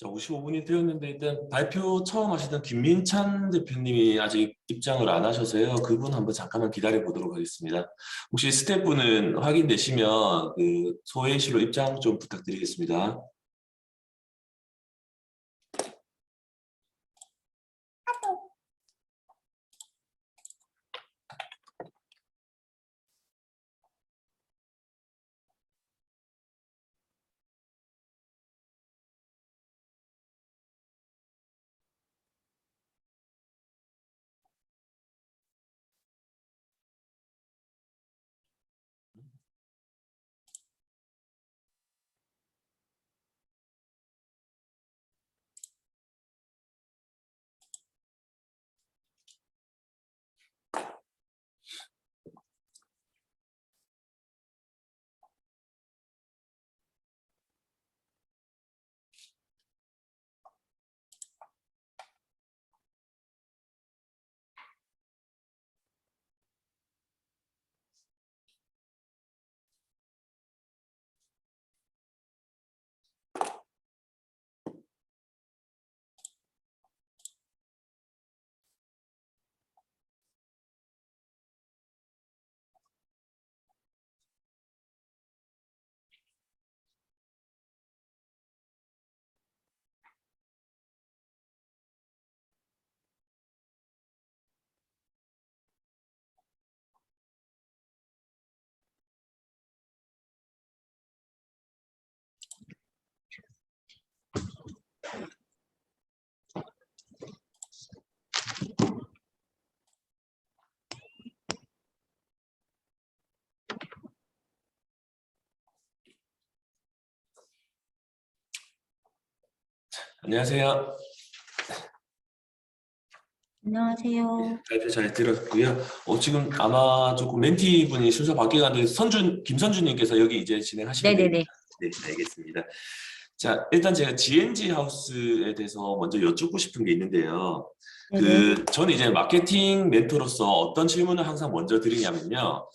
자, 55분이 되었는데 일단 발표 처음 하시던 김민찬 대표님이 아직 입장을 안 하셔서요. 그분 한번 잠깐만 기다려 보도록 하겠습니다. 혹시 스태프분은 확인되시면 그 소회의실로 입장 좀 부탁드리겠습니다. 안녕하세요. 안녕하세요. 발표 잘 들었고요. 지금 아마 조금 멘티분이 순서 바뀌어가는데 김선주님께서 여기 이제 진행하시게 됩니다. 네네네. 네, 알겠습니다. 자, 일단 제가 GNG 하우스에 대해서 먼저 여쭙고 싶은 게 있는데요. 네네. 저는 이제 마케팅 멘토로서 어떤 질문을 항상 먼저 드리냐면요.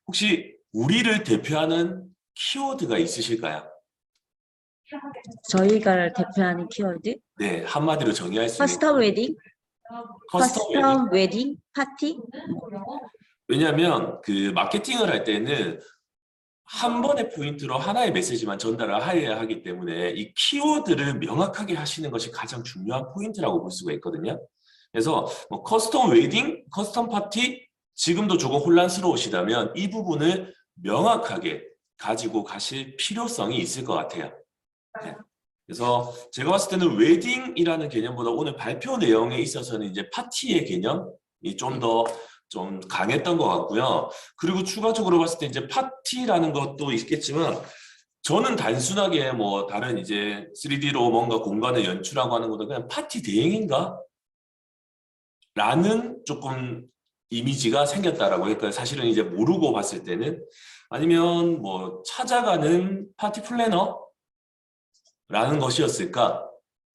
혹시 우리를 대표하는 키워드가 있으실까요? 저희가 대표하는 키워드? 네, 한마디로 정의할 수 있는 커스텀 웨딩? 커스텀 웨딩. 커스텀 웨딩? 파티? 왜냐하면 그 마케팅을 할 때는 한 번의 포인트로 하나의 메시지만 전달을 해야 하기 때문에 이 키워드를 명확하게 하시는 것이 가장 중요한 포인트라고 볼 수가 있거든요. 그래서 뭐 커스텀 웨딩, 커스텀 파티 지금도 조금 혼란스러우시다면 이 부분을 명확하게 가지고 가실 필요성이 있을 것 같아요. 네. 그래서 제가 봤을 때는 웨딩이라는 개념보다 오늘 발표 내용에 있어서는 이제 파티의 개념이 좀 더 좀 강했던 것 같고요. 그리고 추가적으로 봤을 때 이제 파티라는 것도 있겠지만 저는 단순하게 뭐 다른 이제 3D로 뭔가 공간을 연출하고 하는 것보다 그냥 파티 대행인가? 라는 조금 이미지가 생겼다라고 했거든요. 사실은 이제 모르고 봤을 때는 아니면 뭐 찾아가는 파티 플래너? 라는 것이었을까?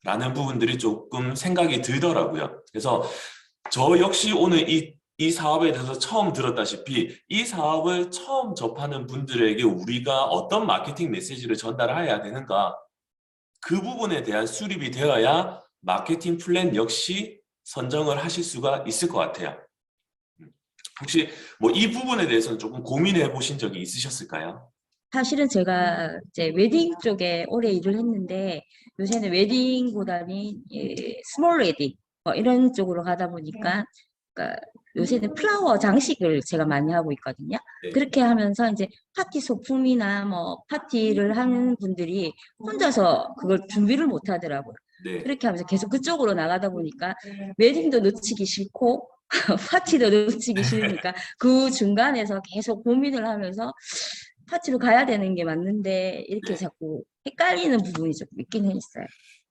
라는 부분들이 조금 생각이 들더라고요. 그래서 저 역시 오늘 이 사업에 대해서 처음 들었다시피 이 사업을 처음 접하는 분들에게 우리가 어떤 마케팅 메시지를 전달해야 되는가 그 부분에 대한 수립이 되어야 마케팅 플랜 역시 선정을 하실 수가 있을 것 같아요. 혹시 뭐 이 부분에 대해서는 조금 고민해 보신 적이 있으셨을까요? 사실은 제가 이제 웨딩 쪽에 오래 일을 했는데 요새는 웨딩보다는 스몰 웨딩 뭐 이런 쪽으로 가다 보니까 그러니까 요새는 플라워 장식을 제가 많이 하고 있거든요. 네. 그렇게 하면서 이제 파티 소품이나 뭐 파티를 하는 분들이 혼자서 그걸 준비를 못 하더라고요. 네. 그렇게 하면서 계속 그쪽으로 나가다 보니까 웨딩도 놓치기 싫고 파티도 놓치기 싫으니까 그 중간에서 계속 고민을 하면서 파티로 가야 되는 게 맞는데 이렇게 네. 자꾸 헷갈리는 부분이 좀 있긴 했어요.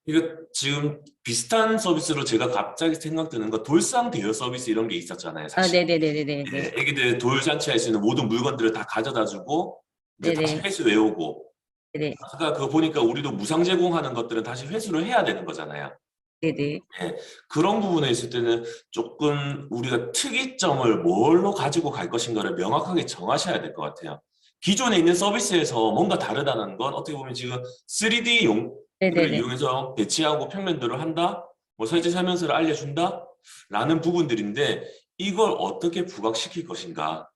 이거 지금 비슷한 서비스로 제가 갑자기 생각드는 거 돌상 대여 서비스 이런 게 있었잖아요, 아, 사실. 네네네네네. 네, 애기들 돌잔치할 수 있는 모든 물건들을 다 가져다 주고 이제 다시 네네. 회수 외우고 네네. 아까 그거 보니까 우리도 무상 제공하는 것들은 다시 회수를 해야 되는 거잖아요. 네네. 네, 그런 부분에 있을 때는 조금 우리가 특이점을 뭘로 가지고 갈 것인가를 명확하게 정하셔야 될 것 같아요. 기존에 있는 서비스에서 뭔가 다르다는 건 어떻게 보면 지금 3D 그를 네네네. 이용해서 배치하고 평면도를 한다, 뭐 설치 설명서를 알려준다, 라는 부분들인데 이걸 어떻게 부각시킬 것인가?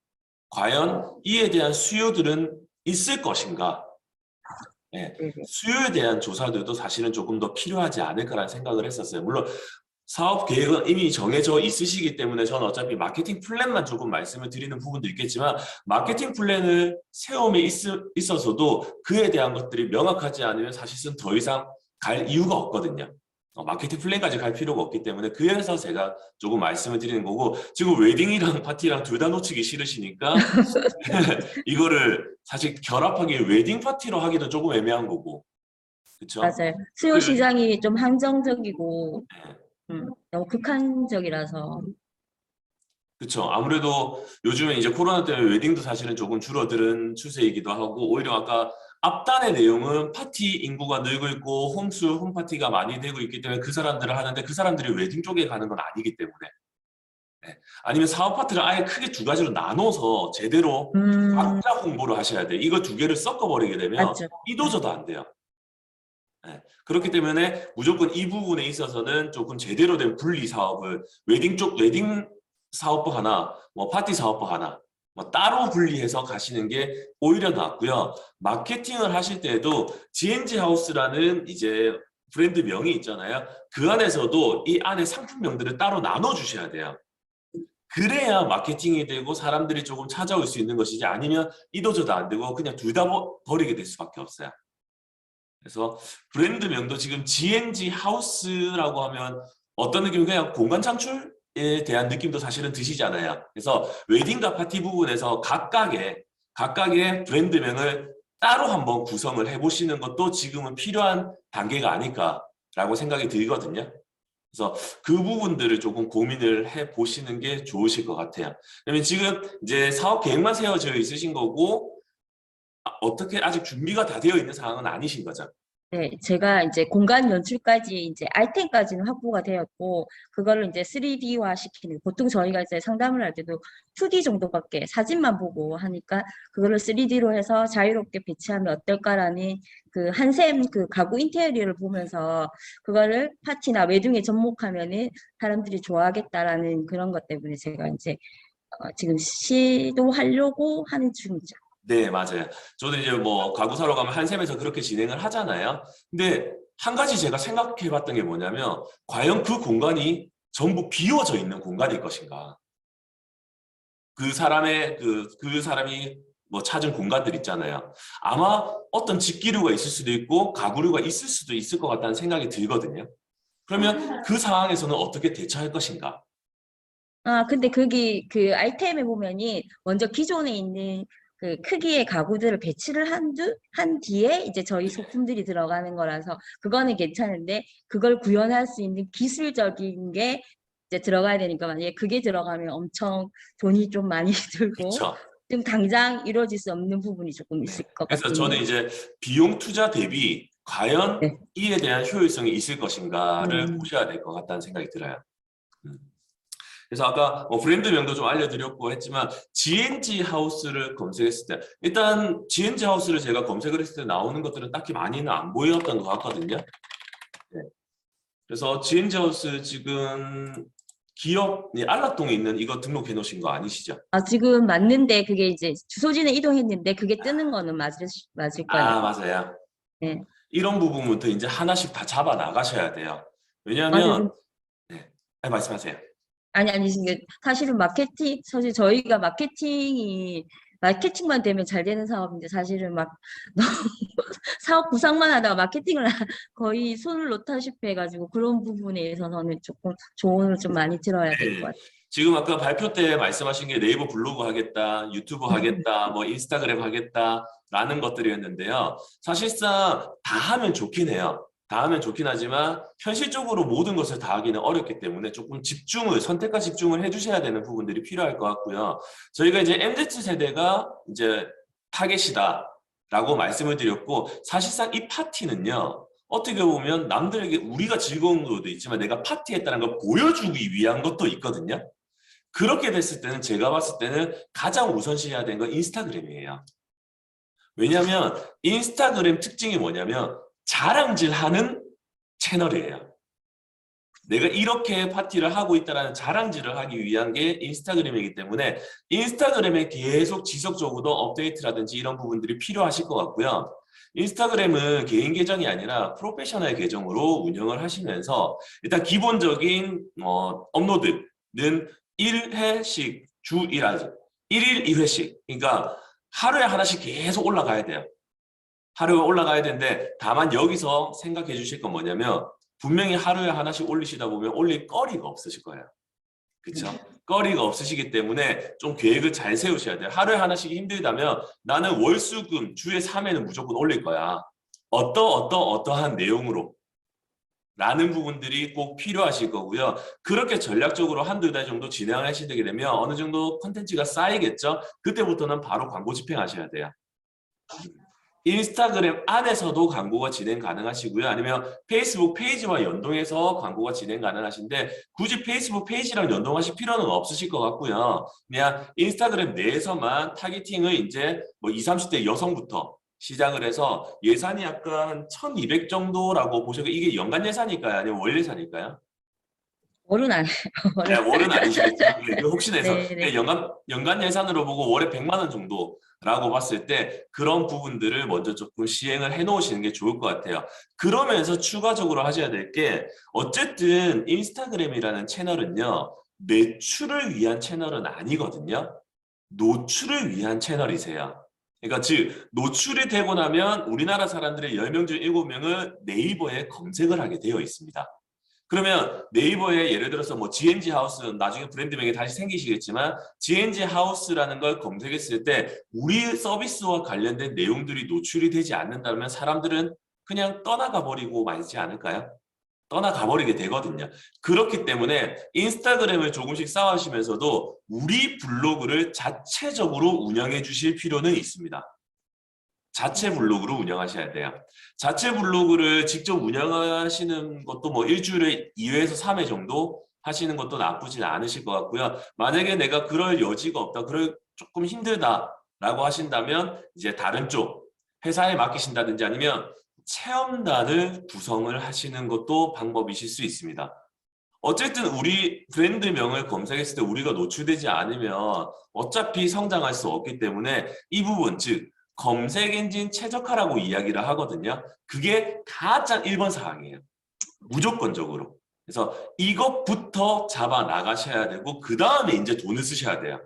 과연 이에 대한 수요들은 있을 것인가? 예, 네네. 수요에 대한 조사들도 사실은 조금 더 필요하지 않을까라는 생각을 했었어요. 물론 사업 계획은 이미 정해져 있으시기 때문에 저는 어차피 마케팅 플랜만 조금 말씀을 드리는 부분도 있겠지만 마케팅 플랜을 세움에 있어서도 그에 대한 것들이 명확하지 않으면 사실은 더 이상 갈 이유가 없거든요. 마케팅 플랜까지 갈 필요가 없기 때문에 그래서 제가 조금 말씀을 드리는 거고 지금 웨딩이랑 파티랑 둘 다 놓치기 싫으시니까 이거를 사실 결합하기 웨딩 파티로 하기도 조금 애매한 거고 그렇죠? 맞아요. 수요 시장이 좀 한정적이고 너무 극한적이라서. 그렇죠. 아무래도 요즘에 이제 코로나 때문에 웨딩도 사실은 조금 줄어드는 추세이기도 하고 오히려 아까 앞단의 내용은 파티 인구가 늘고 있고 홈파티가 많이 되고 있기 때문에 그 사람들을 하는데 그 사람들이 웨딩 쪽에 가는 건 아니기 때문에 네. 아니면 사업 파트를 아예 크게 두 가지로 나눠서 제대로 음, 각자 홍보를 하셔야 돼요. 이거 두 개를 섞어버리게 되면 맞죠. 이도저도 안 돼요. 네. 그렇기 때문에 무조건 이 부분에 있어서는 조금 제대로 된 분리 사업을 웨딩 사업부 하나, 뭐 파티 사업부 하나, 뭐 따로 분리해서 가시는 게 오히려 낫고요. 마케팅을 하실 때에도 GNG 하우스라는 이제 브랜드 명이 있잖아요. 그 안에서도 이 안에 상품명들을 따로 나눠 주셔야 돼요. 그래야 마케팅이 되고 사람들이 조금 찾아올 수 있는 것이지 아니면 이도저도 안 되고 그냥 둘 다 버리게 될 수밖에 없어요. 그래서 브랜드명도 지금 GNG 하우스라고 하면 어떤 느낌이 그냥 공간 창출에 대한 느낌도 사실은 드시잖아요. 그래서 웨딩과 파티 부분에서 각각의 브랜드명을 따로 한번 구성을 해보시는 것도 지금은 필요한 단계가 아닐까라고 생각이 들거든요. 그래서 그 부분들을 조금 고민을 해 보시는 게 좋으실 것 같아요. 그러면 지금 이제 사업 계획만 세워져 있으신 거고 어떻게 아직 준비가 다 되어 있는 상황은 아니신 거죠? 네, 제가 이제 공간 연출까지 이제 아이템까지는 확보가 되었고 그거를 이제 3D화 시키는 보통 저희가 이제 상담을 할 때도 2D 정도밖에 사진만 보고 하니까 그거를 3D로 해서 자유롭게 배치하면 어떨까라는 그 한샘 그 가구 인테리어를 보면서 그거를 파티나 웨딩에 접목하면은 사람들이 좋아하겠다라는 그런 것 때문에 제가 이제 지금 시도하려고 하는 중이죠. 네, 맞아요. 저도 이제 뭐 가구 사러 가면 한샘에서 그렇게 진행을 하잖아요. 근데 한 가지 제가 생각해 봤던 게 뭐냐면 과연 그 공간이 전부 비워져 있는 공간일 것인가? 그 사람이 뭐 찾은 공간들 있잖아요. 아마 어떤 집기류가 있을 수도 있고 가구류가 있을 수도 있을 것 같다는 생각이 들거든요. 그러면 그 상황에서는 어떻게 대처할 것인가? 아, 근데 거기 그 아이템에 보면이 먼저 기존에 있는 그 크기의 가구들을 배치를 한 뒤에 이제 저희 소품들이 들어가는 거라서 그거는 괜찮은데 그걸 구현할 수 있는 기술적인 게 이제 들어가야 되니까 만약에 그게 들어가면 엄청 돈이 좀 많이 들고 그렇죠. 지금 당장 이루어질 수 없는 부분이 조금 네. 있을 것 그래서 같긴 저는 해요. 이제 비용 투자 대비 과연 네. 이에 대한 효율성이 있을 것인가를 음. 보셔야 될 것 같다는 생각이 들어요. 음. 그래서 아까 뭐 브랜드명도 좀 알려드렸고 했지만 GNG 하우스를 검색했을 때 일단 GNG 하우스를 제가 검색을 했을 때 나오는 것들은 딱히 많이는 안 보였던 것 같거든요. 네. 그래서 GNG 하우스 지금 기업 안락동에 있는 이거 등록해 놓으신 거 아니시죠? 아, 지금 맞는데 그게 이제 주소지는 이동했는데 그게 뜨는 거는 맞을 거예요. 아, 맞아요. 네. 이런 부분부터 이제 하나씩 다 잡아 나가셔야 돼요. 맞아요. 왜냐하면 네, 말씀하세요. 아니, 지금 사실은 사실 저희가 마케팅만 되면 잘 되는 사업인데 사실은 막 너무 사업 구상만 하다가 마케팅을 거의 손을 놓다시피 해가지고 그런 부분에 있어서는 조금 조언을 좀 많이 들어야 될 것 네. 같아요. 지금 아까 발표 때 말씀하신 게 네이버 블로그 하겠다, 유튜브 하겠다, 뭐 인스타그램 하겠다라는 것들이었는데요. 사실상 다 하면 좋긴 해요. 다 하면 좋긴 하지만 현실적으로 모든 것을 다 하기는 어렵기 때문에 조금 선택과 집중을 해주셔야 되는 부분들이 필요할 것 같고요. 저희가 이제 MZ 세대가 이제 타겟이다라고 말씀을 드렸고 사실상 이 파티는요. 어떻게 보면 남들에게 우리가 즐거운 것도 있지만 내가 파티했다는 걸 보여주기 위한 것도 있거든요. 그렇게 됐을 때는 제가 봤을 때는 가장 우선시해야 되는 건 인스타그램이에요. 왜냐하면 인스타그램 특징이 뭐냐면 자랑질하는 채널이에요. 내가 이렇게 파티를 하고 있다는 자랑질을 하기 위한 게 인스타그램이기 때문에 인스타그램에 계속 지속적으로 업데이트라든지 이런 부분들이 필요하실 것 같고요. 인스타그램은 개인 계정이 아니라 프로페셔널 계정으로 운영을 하시면서 일단 기본적인 업로드는 1회씩 주 1일 1회씩 그러니까 하루에 하나씩 계속 올라가야 돼요. 하루에 올라가야 되는데 다만 여기서 생각해 주실 건 뭐냐면 분명히 하루에 하나씩 올리시다 보면 올릴 거리가 없으실 거예요. 그렇죠? 거리가 없으시기 때문에 좀 계획을 잘 세우셔야 돼요. 하루에 하나씩 힘들다면 나는 월수금 주에 3회는 무조건 올릴 거야. 어떠한 내용으로 라는 부분들이 꼭 필요하실 거고요. 그렇게 전략적으로 한두 달 정도 진행을 하시게 되면 어느 정도 컨텐츠가 쌓이겠죠? 그때부터는 바로 광고 집행하셔야 돼요. 인스타그램 안에서도 광고가 진행 가능하시고요. 아니면 페이스북 페이지와 연동해서 광고가 진행 가능하신데 굳이 페이스북 페이지랑 연동하실 필요는 없으실 것 같고요. 그냥 인스타그램 내에서만 타겟팅을 이제 뭐 20, 30대 여성부터 시작을 해서 예산이 약간 1,200 정도라고 보셔도 이게 연간 예산일까요? 아니면 월 예산일까요? 월은 안 해요. 네, 월은 아니시겠죠? 네, 혹시나 해서 네네. 연간 예산으로 보고 월에 100만 원 정도라고 봤을 때 그런 부분들을 먼저 조금 시행을 해 놓으시는 게 좋을 것 같아요. 그러면서 추가적으로 하셔야 될 게 어쨌든 인스타그램이라는 채널은요. 매출을 위한 채널은 아니거든요. 노출을 위한 채널이세요. 그러니까 즉 노출이 되고 나면 우리나라 사람들의 10명 중 7명은 네이버에 검색을 하게 되어 있습니다. 그러면 네이버에 예를 들어서 뭐 GNG 하우스 나중에 브랜드명이 다시 생기시겠지만 GNG 하우스라는 걸 검색했을 때 우리 서비스와 관련된 내용들이 노출이 되지 않는다면 사람들은 그냥 떠나가 버리고 말지 않을까요? 떠나가 버리게 되거든요. 그렇기 때문에 인스타그램을 조금씩 쌓아가시면서도 우리 블로그를 자체적으로 운영해 주실 필요는 있습니다. 자체 블로그로 운영하셔야 돼요. 자체 블로그를 직접 운영하시는 것도 뭐 일주일에 2회에서 3회 정도 하시는 것도 나쁘진 않으실 것 같고요. 만약에 내가 그럴 여지가 없다, 그럴 조금 힘들다라고 하신다면 이제 다른 쪽 회사에 맡기신다든지 아니면 체험단을 구성을 하시는 것도 방법이실 수 있습니다. 어쨌든 우리 브랜드명을 검색했을 때 우리가 노출되지 않으면 어차피 성장할 수 없기 때문에 이 부분 즉 검색 엔진 최적화라고 이야기를 하거든요. 그게 가장 1번 사항이에요. 무조건적으로. 그래서 이것부터 잡아 나가셔야 되고 그 다음에 이제 돈을 쓰셔야 돼요.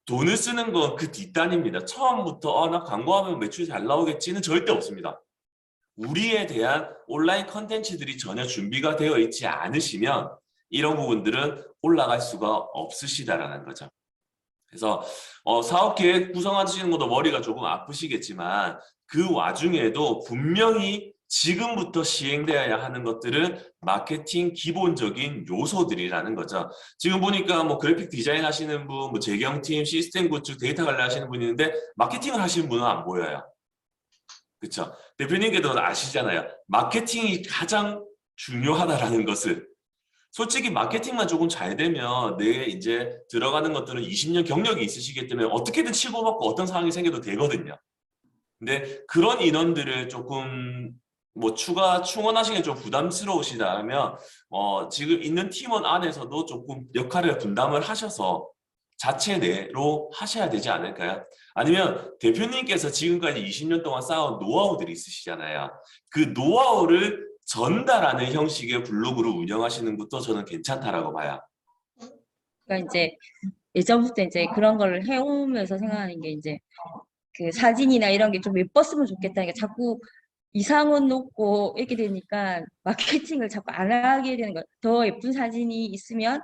돈을 쓰는 건 그 뒷단입니다. 처음부터 나 광고하면 매출이 잘 나오겠지는 절대 없습니다. 우리에 대한 온라인 컨텐츠들이 전혀 준비가 되어 있지 않으시면 이런 부분들은 올라갈 수가 없으시다라는 거죠. 그래서 사업 계획 구성하시는 것도 머리가 조금 아프시겠지만 그 와중에도 분명히 지금부터 시행되어야 하는 것들은 마케팅 기본적인 요소들이라는 거죠. 지금 보니까 뭐 그래픽 디자인 하시는 분, 뭐 재경팀, 시스템 구축, 데이터 관리 하시는 분이 있는데 마케팅을 하시는 분은 안 보여요. 그렇죠? 대표님께도 아시잖아요. 마케팅이 가장 중요하다라는 것을. 솔직히 마케팅만 조금 잘 되면 내 이제 들어가는 것들은 20년 경력이 있으시기 때문에 어떻게든 치고받고 어떤 상황이 생겨도 되거든요. 근데 그런 인원들을 조금 뭐 추가 충원하시기에 좀 부담스러우시다면 지금 있는 팀원 안에서도 조금 역할을 분담을 하셔서 자체 내로 하셔야 되지 않을까요? 아니면 대표님께서 지금까지 20년 동안 쌓아온 노하우들이 있으시잖아요. 그 노하우를 전달하는 형식의 블로그를 운영하시는 것도 저는 괜찮다라고 봐요. 그러니까 이제 예전부터 이제 그런 걸 해오면서 생각하는 게 이제 그 사진이나 이런 게 좀 예뻤으면 좋겠다는 게 자꾸 이상은 높고 이렇게 되니까 마케팅을 자꾸 안 하게 되는 거예요. 더 예쁜 사진이 있으면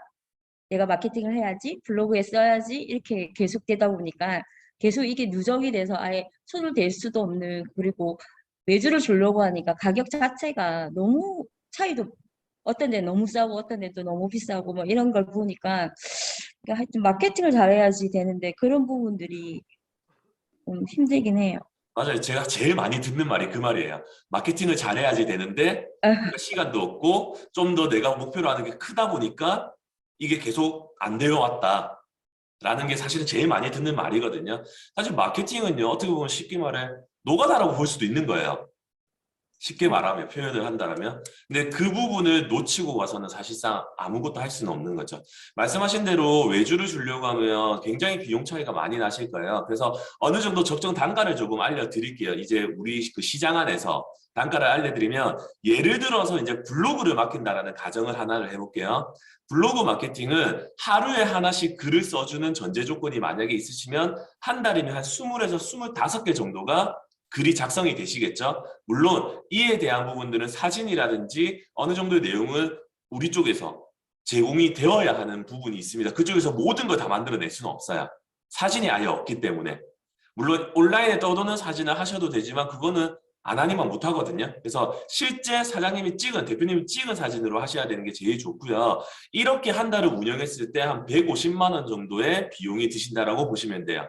내가 마케팅을 해야지, 블로그에 써야지 이렇게 계속 되다 보니까 계속 이게 누적이 돼서 아예 손을 댈 수도 없는 그리고 외주를 주려고 하니까 가격 자체가 너무 차이도 어떤 데는 너무 싸고 어떤 데는 또 너무 비싸고 뭐 이런 걸 보니까 그러니까 하여튼 마케팅을 잘해야지 되는데 그런 부분들이 좀 힘들긴 해요. 맞아요. 제가 제일 많이 듣는 말이 그 말이에요. 마케팅을 잘해야지 되는데 아, 시간도 없고 좀 더 내가 목표로 하는 게 크다 보니까 이게 계속 안 되어 왔다라는 게 사실은 제일 많이 듣는 말이거든요. 사실 마케팅은요. 어떻게 보면 쉽게 말해 노가다라고 볼 수도 있는 거예요. 쉽게 말하면 표현을 한다면. 근데 그 부분을 놓치고 와서는 사실상 아무것도 할 수는 없는 거죠. 말씀하신 대로 외주를 주려고 하면 굉장히 비용 차이가 많이 나실 거예요. 그래서 어느 정도 적정 단가를 조금 알려드릴게요. 이제 우리 그 시장 안에서 단가를 알려드리면, 예를 들어서 이제 블로그를 맡긴다라는 가정을 하나를 해볼게요. 블로그 마케팅은 하루에 하나씩 글을 써주는 전제 조건이 만약에 있으시면 한 달이면 한 20에서 25개 정도가 글이 작성이 되시겠죠. 물론 이에 대한 부분들은 사진이라든지 어느 정도의 내용은 우리 쪽에서 제공이 되어야 하는 부분이 있습니다. 그쪽에서 모든 걸 다 만들어낼 수는 없어요. 사진이 아예 없기 때문에. 물론 온라인에 떠도는 사진을 하셔도 되지만 그거는 안 하니만 못 하거든요. 그래서 실제 사장님이 찍은, 대표님이 찍은 사진으로 하셔야 되는 게 제일 좋고요. 이렇게 한 달을 운영했을 때 한 150만 원 정도의 비용이 드신다라고 보시면 돼요.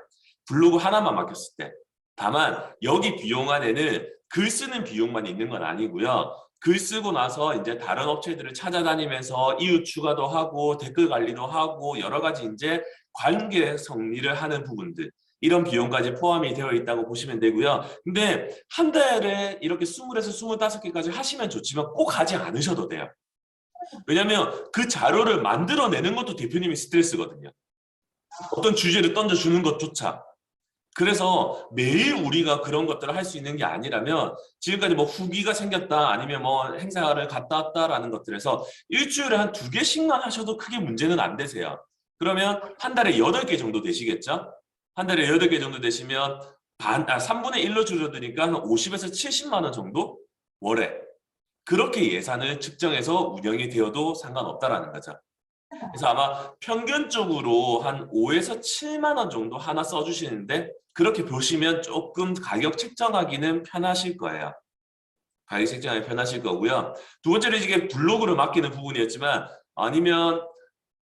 블로그 하나만 맡겼을 때. 다만 여기 비용 안에는 글 쓰는 비용만 있는 건 아니고요. 글 쓰고 나서 이제 다른 업체들을 찾아다니면서 이웃 추가도 하고 댓글 관리도 하고 여러 가지 이제 관계 정리를 하는 부분들, 이런 비용까지 포함이 되어 있다고 보시면 되고요. 근데 한 달에 이렇게 20에서 25개까지 하시면 좋지만 꼭 하지 않으셔도 돼요. 왜냐하면 그 자료를 만들어내는 것도 대표님이 스트레스거든요. 어떤 주제를 던져주는 것조차. 그래서 매일 우리가 그런 것들을 할 수 있는 게 아니라면, 지금까지 뭐 후기가 생겼다 아니면 뭐 행사를 갔다 왔다라는 것들에서 일주일에 한 2개씩만 하셔도 크게 문제는 안 되세요. 그러면 한 달에 8개 정도 되시겠죠? 한 달에 8개 정도 되시면 3분의 1로 줄여드니까 한 50에서 70만 원 정도 월에, 그렇게 예산을 측정해서 운영이 되어도 상관없다라는 거죠. 그래서 아마 평균적으로 한 5에서 7만 원 정도 하나 써주시는데, 그렇게 보시면 조금 가격 책정하기는 편하실 거예요. 가격 책정하기 편하실 거고요. 두 번째로 이게 블로그를 맡기는 부분이었지만, 아니면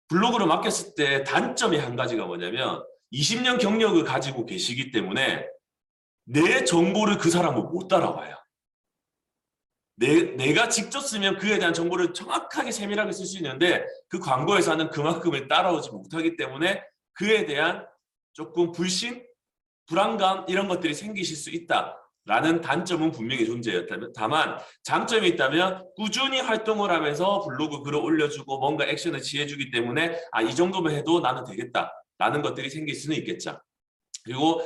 블로그를 맡겼을 때 단점이 한 가지가 뭐냐면 20년 경력을 가지고 계시기 때문에 내 정보를 그 사람은 못 따라와요. 내가 직접 쓰면 그에 대한 정보를 정확하게 세밀하게 쓸 수 있는데 그 광고회사는 그만큼을 따라오지 못하기 때문에 그에 대한 조금 불신, 불안감 이런 것들이 생기실 수 있다라는 단점은 분명히 존재했다면, 다만 장점이 있다면 꾸준히 활동을 하면서 블로그 글을 올려주고 뭔가 액션을 취해주기 때문에 이 정도만 해도 나는 되겠다라는 것들이 생길 수는 있겠죠. 그리고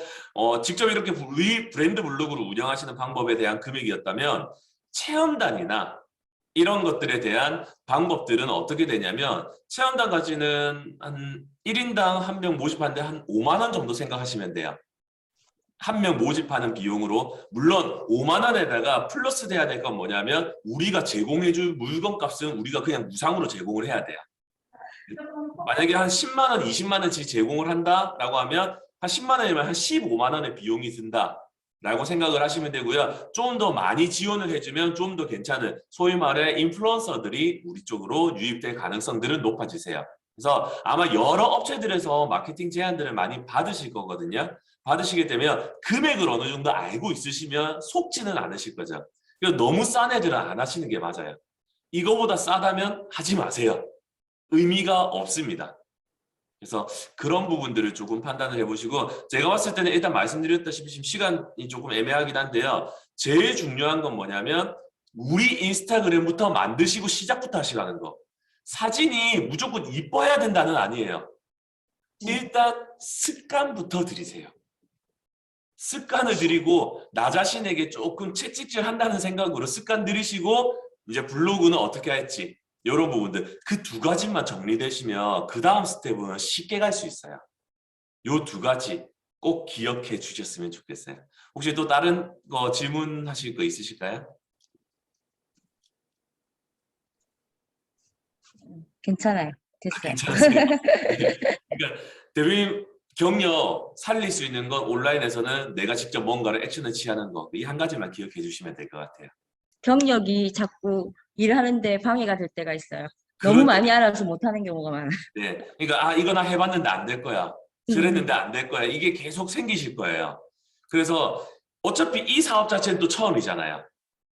직접 이렇게 우리 브랜드 블로그를 운영하시는 방법에 대한 금액이었다면, 체험단이나 이런 것들에 대한 방법들은 어떻게 되냐면, 체험단까지는 한 1인당 한 명 모집하는데 한 5만 원 정도 생각하시면 돼요. 한 명 모집하는 비용으로. 물론 5만 원에다가 플러스 돼야 될 건 뭐냐면, 우리가 제공해줄 물건 값은 우리가 그냥 무상으로 제공을 해야 돼요. 만약에 한 10만 원, 20만 원씩 제공을 한다라고 하면 한 10만 원이면 한 15만 원의 비용이 든다라고 생각을 하시면 되고요. 좀 더 많이 지원을 해주면 좀 더 괜찮은, 소위 말해 인플루언서들이 우리 쪽으로 유입될 가능성들은 높아지세요. 그래서 아마 여러 업체들에서 마케팅 제안들을 많이 받으실 거거든요. 받으시게 되면 금액을 어느 정도 알고 있으시면 속지는 않으실 거죠. 그래서 너무 싼 애들은 안 하시는 게 맞아요. 이거보다 싸다면 하지 마세요. 의미가 없습니다. 그래서 그런 부분들을 조금 판단을 해보시고, 제가 봤을 때는 일단 말씀드렸다시피 지금 시간이 조금 애매하긴 한데요. 제일 중요한 건 뭐냐면 우리 인스타그램부터 만드시고 시작부터 하시라는 거. 사진이 무조건 이뻐야 된다는 아니에요. 일단 습관부터 들이세요. 습관을 들이고 나 자신에게 조금 채찍질 한다는 생각으로 습관 들이시고, 이제 블로그는 어떻게 할지 이런 부분들, 그 2가지만 정리되시면 그 다음 스텝은 쉽게 갈 수 있어요. 이 2가지 꼭 기억해 주셨으면 좋겠어요. 혹시 또 다른 거 질문하실 거 있으실까요? 괜찮아요. 됐어요. 괜찮으세요? 네. 그러니까 대표님 경력 살릴 수 있는 건 온라인에서는 내가 직접 뭔가를 액션을 취하는 거, 이 한 가지만 기억해 주시면 될 것 같아요. 경력이 자꾸 일하는데 방해가 될 때가 있어요. 너무 그럴 때, 많이 알아서 못하는 경우가 많아요. 네. 그러니까 이거 나 해봤는데 안 될 거야. 음, 저랬는데 안 될 거야. 이게 계속 생기실 거예요. 그래서 어차피 이 사업 자체는 또 처음이잖아요.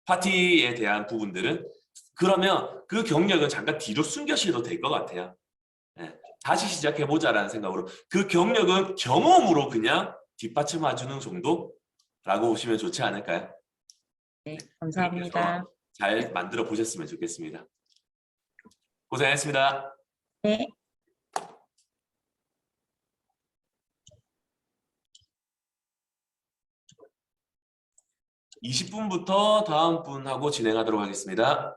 파티에 대한 부분들은. 그러면 그 경력은 잠깐 뒤로 숨겨셔도 될 것 같아요. 네. 다시 시작해보자라는 생각으로 그 경력은 경험으로 그냥 뒷받침해주는 정도라고 보시면 좋지 않을까요? 네, 그렇게 감사합니다. 해서 잘 만들어 보셨으면 좋겠습니다. 고생하셨습니다. 네. 20분부터 다음 분하고 진행하도록 하겠습니다.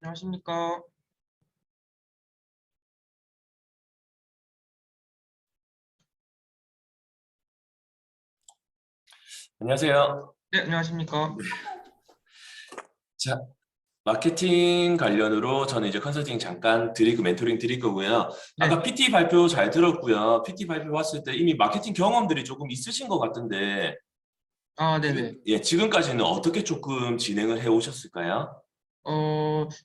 안녕하십니까. 안녕하세요. 네, 안녕하십니까. 자, 마케팅 관련으로 저는 이제 컨설팅 잠깐 드리고 멘토링 드릴 거고요. 네. 아까 PT 발표 잘 들었고요. PT 발표 봤을 때 이미 마케팅 경험들이 조금 있으신 것 같은데 네네. 지금까지는 어떻게 조금 진행을 해 오셨을까요?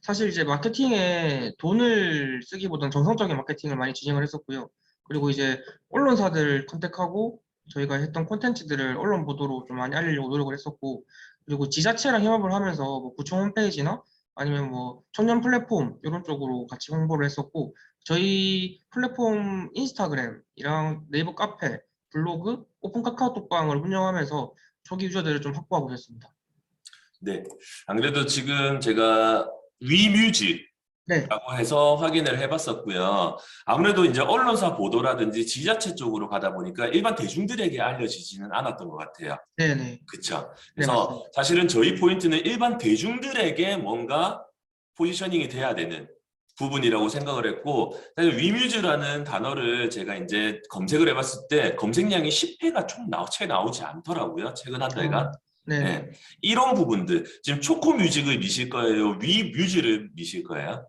사실 이제 마케팅에 돈을 쓰기보다는 정성적인 마케팅을 많이 진행을 했었고요. 그리고 이제 언론사들 컨택하고 저희가 했던 콘텐츠들을 언론 보도로 좀 많이 알리려고 노력을 했었고, 그리고 지자체랑 협업을 하면서 뭐 구청 홈페이지나 아니면 뭐 청년 플랫폼 이런 쪽으로 같이 홍보를 했었고, 저희 플랫폼 인스타그램이랑 네이버 카페, 블로그, 오픈 카카오톡방을 운영하면서 초기 유저들을 좀 확보하고 있었습니다. 네. 안 그래도 지금 제가 위뮤즈 네, 라고 해서 확인을 해봤었고요. 아무래도 이제 언론사 보도라든지 지자체 쪽으로 가다 보니까 일반 대중들에게 알려지지는 않았던 것 같아요. 네네. 그쵸? 네, 그래서 맞습니다. 사실은 저희 포인트는 일반 대중들에게 뭔가 포지셔닝이 돼야 되는 부분이라고 생각을 했고, 사실 위뮤즈라는 단어를 제가 이제 검색을 해봤을 때 검색량이 10회가 채 나오지 않더라고요. 최근 한 달간. 예. 네네. 이런 부분들. 지금 초코뮤직을 미실 거예요? 위뮤즈를 미실 거예요?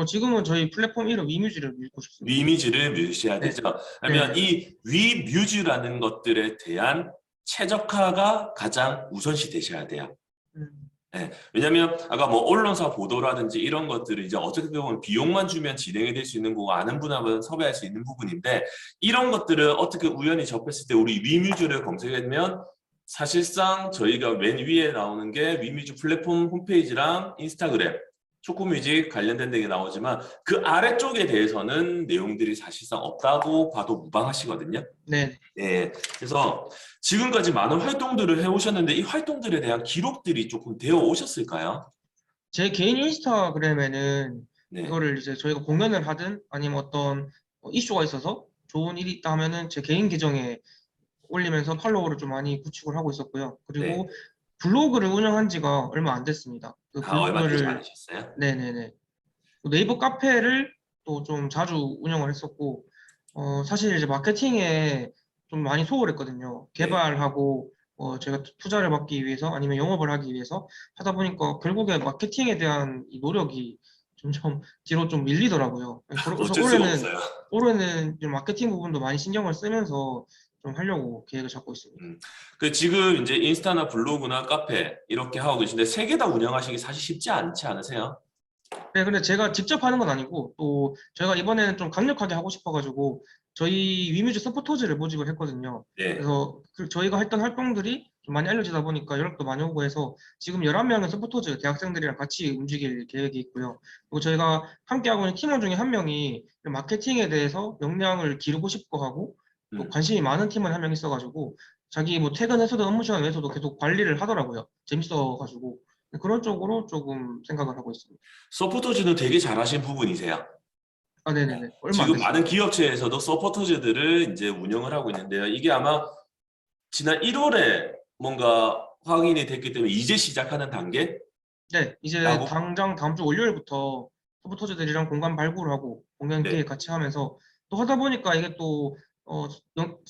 지금은 저희 플랫폼 이름 위뮤즈를 읽고 싶습니다. 위미지를 뮤시해야 네, 되죠. 그러면 네네. 이 위뮤즈라는 것들에 대한 최적화가 가장 우선시 되셔야 돼요. 음, 예, 왜냐면 아까 뭐 언론사 보도라든지 이런 것들을 이제 어떻게 보면 비용만 주면 진행이 될 수 있는 거고 아는 분하면 섭외할 수 있는 부분인데 이런 것들을 어떻게 우연히 접했을 때 우리 위뮤즈를 검색하면 사실상 저희가 맨 위에 나오는 게 위뮤즈 플랫폼 홈페이지랑 인스타그램 초코뮤직 관련된 데 나오지만 그 아래쪽에 대해서는 내용들이 사실상 없다고 봐도 무방하시거든요. 네. 예, 그래서 지금까지 많은 활동들을 해오셨는데 이 활동들에 대한 기록들이 조금 되어 오셨을까요? 제 개인 인스타그램에는 네, 이거를 이제 저희가 공연을 하든 아니면 어떤 이슈가 있어서 좋은 일이 있다 하면은 제 개인 계정에 올리면서 팔로워를 좀 많이 구축을 하고 있었고요. 네. 그리고 블로그를 운영한 지가 얼마 안 됐습니다. 그 아, 얼마 되지 블로그를 않으셨어요? 네네네. 네이버 카페를 또 좀 자주 운영을 했었고, 사실 이제 마케팅에 좀 많이 소홀했거든요. 네. 개발하고, 제가 투자를 받기 위해서 아니면 영업을 하기 위해서 하다 보니까 결국에 마케팅에 대한 이 노력이 점점 뒤로 좀 밀리더라고요. 그래서 어쩔 수가 없어요. 올해는 좀 마케팅 부분도 많이 신경을 쓰면서 좀 하려고 계획을 잡고 있습니다. 그 지금 이제 인스타나 블로그나 카페 이렇게 하고 계신데 세 개 다 운영하시기 사실 쉽지 않지 않으세요? 네, 근데 제가 직접 하는 건 아니고, 또 저희가 이번에는 좀 강력하게 하고 싶어가지고, 저희 위뮤즈 서포터즈를 모집을 했거든요. 네. 그래서 저희가 했던 활동들이 좀 많이 알려지다 보니까 연락도 많이 오고 해서, 지금 11명의 서포터즈 대학생들이랑 같이 움직일 계획이 있고요. 그리고 저희가 함께 하고 있는 팀원 중에 한 명이 마케팅에 대해서 역량을 기르고 싶어 하고, 또 음. 관심이 많은 팀원 한 명 있어가지고, 자기 뭐 퇴근해서도 업무 시간 외에서도 계속 관리를 하더라고요. 재밌어가지고. 그런 쪽으로 조금 생각을 하고 있습니다. 서포터즈는 되게 잘하신 부분이세요. 아, 네. 네네네. 얼마 안 지금 많은 됐습니다. 기업체에서도 서포터즈들을 이제 운영을 하고 있는데요. 이게 아마 지난 1월에 뭔가 확인이 됐기 때문에 이제 시작하는 단계라고. 네, 이제 당장 다음 주 월요일부터 서포터즈들이랑 공간 발굴을 하고 공연 네. 계획 같이 하면서 또 하다 보니까 이게 또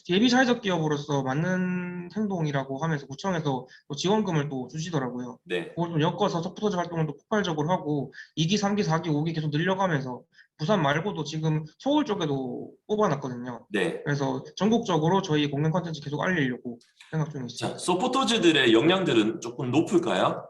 예비 사회적 기업으로서 맞는 행동이라고 하면서 구청에서 또 지원금을 또 주시더라고요. 네. 그걸 좀 엮어서 서포터즈 활동을 또 폭발적으로 하고 2기, 3기, 4기, 5기 계속 늘려가면서 부산 말고도 지금 서울 쪽에도 뽑아놨거든요. 네. 그래서 전국적으로 저희 공연 콘텐츠 계속 알리려고 생각 중에 자, 있습니다. 서포터즈들의 역량들은 조금 높을까요?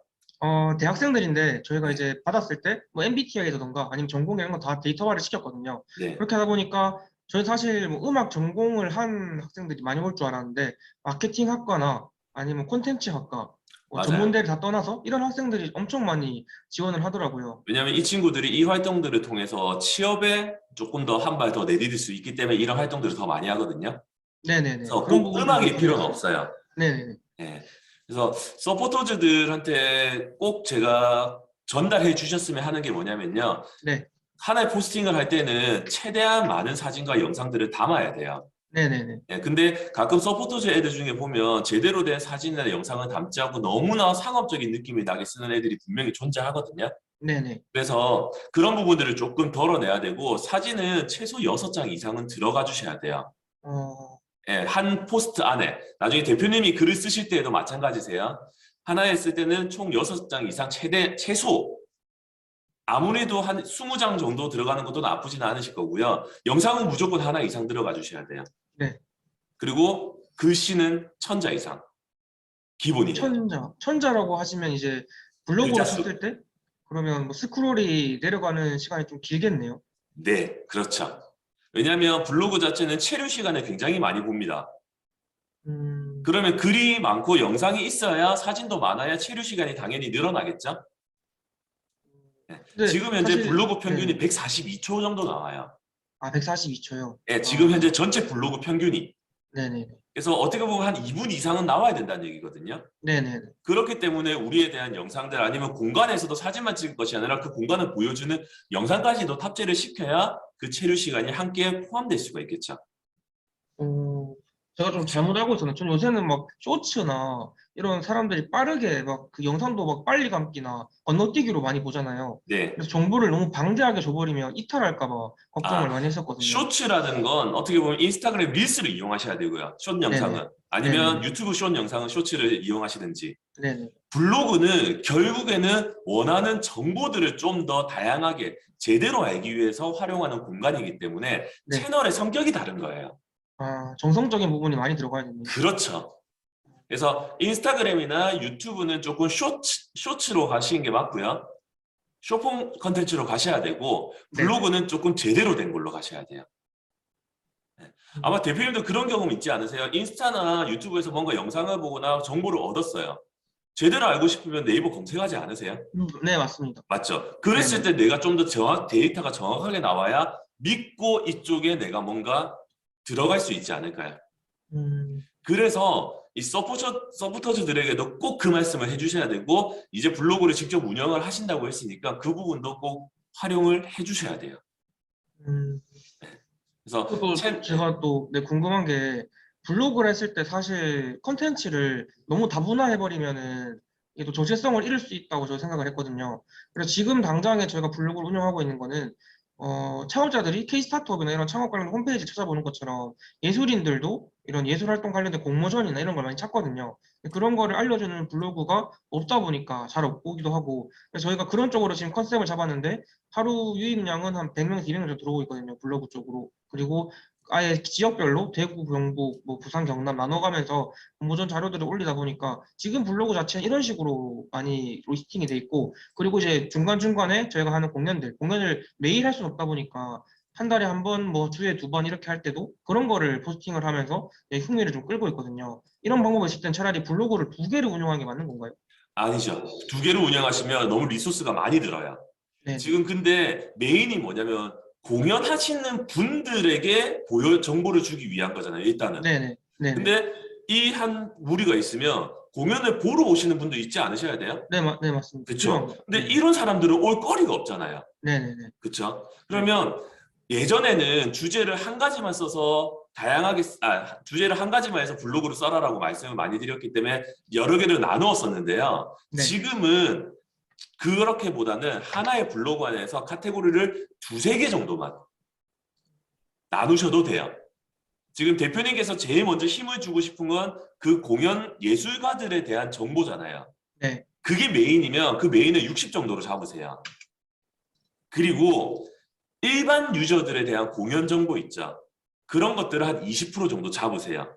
대학생들인데 저희가 네. 이제 받았을 때 뭐 MBTI라던가 아니면 전공 이런 거 다 데이터화를 시켰거든요. 네. 그렇게 하다 보니까 저희 사실 뭐 음악 전공을 한 학생들이 많이 올 줄 알았는데 마케팅 학과나 아니면 콘텐츠 학과 뭐 맞아요. 전문대를 다 떠나서 이런 학생들이 엄청 많이 지원을 하더라고요. 왜냐하면 이 친구들이 이 활동들을 통해서 취업에 조금 더 한 발 더 내디딜 수 있기 때문에 이런 활동들을 더 많이 하거든요. 네네네. 그래서 그런 꼭 부분들도 음악일 필요는 고려해서. 없어요. 네네네. 예. 그래서 서포터즈들한테 꼭 제가 전달해 주셨으면 하는 게 뭐냐면요. 네. 하나의 포스팅을 할 때는 최대한 많은 사진과 영상들을 담아야 돼요. 네네네. 예, 근데 가끔 서포터즈 애들 중에 보면 제대로 된 사진이나 영상을 담지 않고 너무나 상업적인 느낌이 나게 쓰는 애들이 분명히 존재하거든요. 네네. 그래서 그런 부분들을 조금 덜어내야 되고 사진은 최소 6장 이상은 들어가 주셔야 돼요. 어, 예, 한 포스트 안에. 나중에 대표님이 글을 쓰실 때에도 마찬가지세요. 하나에 쓸 때는 총 6장 이상 최소 아무래도 한 20장 정도 들어가는 것도 나쁘진 않으실 거고요. 영상은 무조건 하나 이상 들어가 주셔야 돼요. 네. 그리고 글씨는 1000자 이상. 기본이에요. 천자라고 하시면 이제 글자 블로그로 수. 썼을 때 그러면 뭐 스크롤이 내려가는 시간이 좀 길겠네요. 네, 그렇죠. 왜냐하면 블로그 자체는 체류 시간을 굉장히 많이 봅니다. 음, 그러면 글이 많고 영상이 있어야 사진도 많아야 체류 시간이 당연히 늘어나겠죠? 네. 근데 지금 현재 사실 블로그 평균이 네. 142초 정도 나와요. 142초요. 네, 지금 현재 전체 블로그 평균이. 네네. 그래서 어떻게 보면 한 2분 이상은 나와야 된다는 얘기거든요. 네네. 그렇기 때문에 우리에 대한 영상들 아니면 공간에서도 사진만 찍을 것이 아니라 그 공간을 보여주는 영상까지도 탑재를 시켜야 그 체류 시간이 함께 포함될 수가 있겠죠. 어, 제가 좀 잘못 알고 있었나? 전 요새는 막 쇼츠나 이런 사람들이 빠르게 막 그 영상도 막 빨리 감기나 건너뛰기로 많이 보잖아요. 네. 그래서 정보를 너무 방대하게 줘버리면 이탈할까 봐 걱정을 많이 했었거든요. 쇼츠라는 건 어떻게 보면 인스타그램 릴스를 이용하셔야 되고요. 숏 영상은. 네네. 아니면 네네. 유튜브 숏 영상은 쇼츠를 이용하시든지. 네네. 블로그는 결국에는 원하는 정보들을 좀 더 다양하게 제대로 알기 위해서 활용하는 공간이기 때문에 네. 채널의 성격이 다른 거예요. 아, 정성적인 부분이 많이 들어가야겠네요. 그렇죠. 그래서 인스타그램이나 유튜브는 조금 쇼츠로 가시는 게 맞고요. 쇼폼 컨텐츠로 가셔야 되고 네. 블로그는 조금 제대로 된 걸로 가셔야 돼요. 아마 대표님도 그런 경험 있지 않으세요? 인스타나 유튜브에서 뭔가 영상을 보거나 정보를 얻었어요. 제대로 알고 싶으면 네이버 검색하지 않으세요? 네, 맞습니다. 맞죠? 그랬을 때 내가 좀 더 데이터가 정확하게 나와야 믿고 이쪽에 내가 뭔가 들어갈 수 있지 않을까요? 음, 그래서 이 서포터즈들에게도 꼭 그 말씀을 해주셔야 되고 이제 블로그를 직접 운영을 하신다고 했으니까 그 부분도 꼭 활용을 해주셔야 돼요. 음. 그래서 또 제가 또 궁금한 게 블로그를 했을 때 사실 컨텐츠를 너무 다분화해버리면은 이게 또 정체성을 잃을 수 있다고 저는 생각을 했거든요. 그래서 지금 당장에 저희가 블로그를 운영하고 있는 거는 창업자들이 K-스타트업이나 이런 창업 관련 홈페이지 찾아보는 것처럼 예술인들도 이런 예술활동 관련된 공모전이나 이런 걸 많이 찾거든요. 그런 거를 알려주는 블로그가 없다 보니까 잘 없기도 하고 그래서 저희가 그런 쪽으로 지금 컨셉을 잡았는데 하루 유입량은 한 100명에서 200명 정도 들어오고 있거든요. 블로그 쪽으로. 그리고 아예 지역별로 대구, 경북, 뭐 부산, 경남 나눠가면서 공모전 자료들을 올리다 보니까 지금 블로그 자체는 이런 식으로 많이 로스팅이 돼 있고 그리고 이제 중간중간에 저희가 하는 공연을 매일 할 수는 없다 보니까 한 달에 한 번, 뭐 주에 두 번 이렇게 할 때도 그런 거를 포스팅을 하면서 흥미를 좀 끌고 있거든요. 이런 방법을 있을 땐 차라리 블로그를 두 개를 운영하는 게 맞는 건가요? 아니죠. 두 개를 운영하시면 너무 리소스가 많이 들어요. 네, 지금 근데 메인이 뭐냐면 공연하시는 분들에게 정보를 주기 위한 거잖아요. 일단은. 네네, 네네. 근데 이 한 무리가 있으면 공연을 보러 오시는 분도 있지 않으셔야 돼요? 네, 맞습니다. 그렇죠. 필요합니다. 근데 네. 이런 사람들은 올 거리가 없잖아요. 네네네. 그렇죠. 그러면 예전에는 주제를 한 가지만 써서 다양하게 주제를 한 가지만 해서 블로그로 써라라고 말씀을 많이 드렸기 때문에 여러 개를 나누었었는데요. 네. 지금은 그렇게보다는 하나의 블로그 안에서 카테고리를 두세 개 정도만 나누셔도 돼요. 지금 대표님께서 제일 먼저 힘을 주고 싶은 건 그 공연 예술가들에 대한 정보잖아요. 네. 그게 메인이면 그 메인을 60 정도로 잡으세요. 그리고 일반 유저들에 대한 공연 정보 있죠. 그런 것들을 한 20% 정도 잡으세요.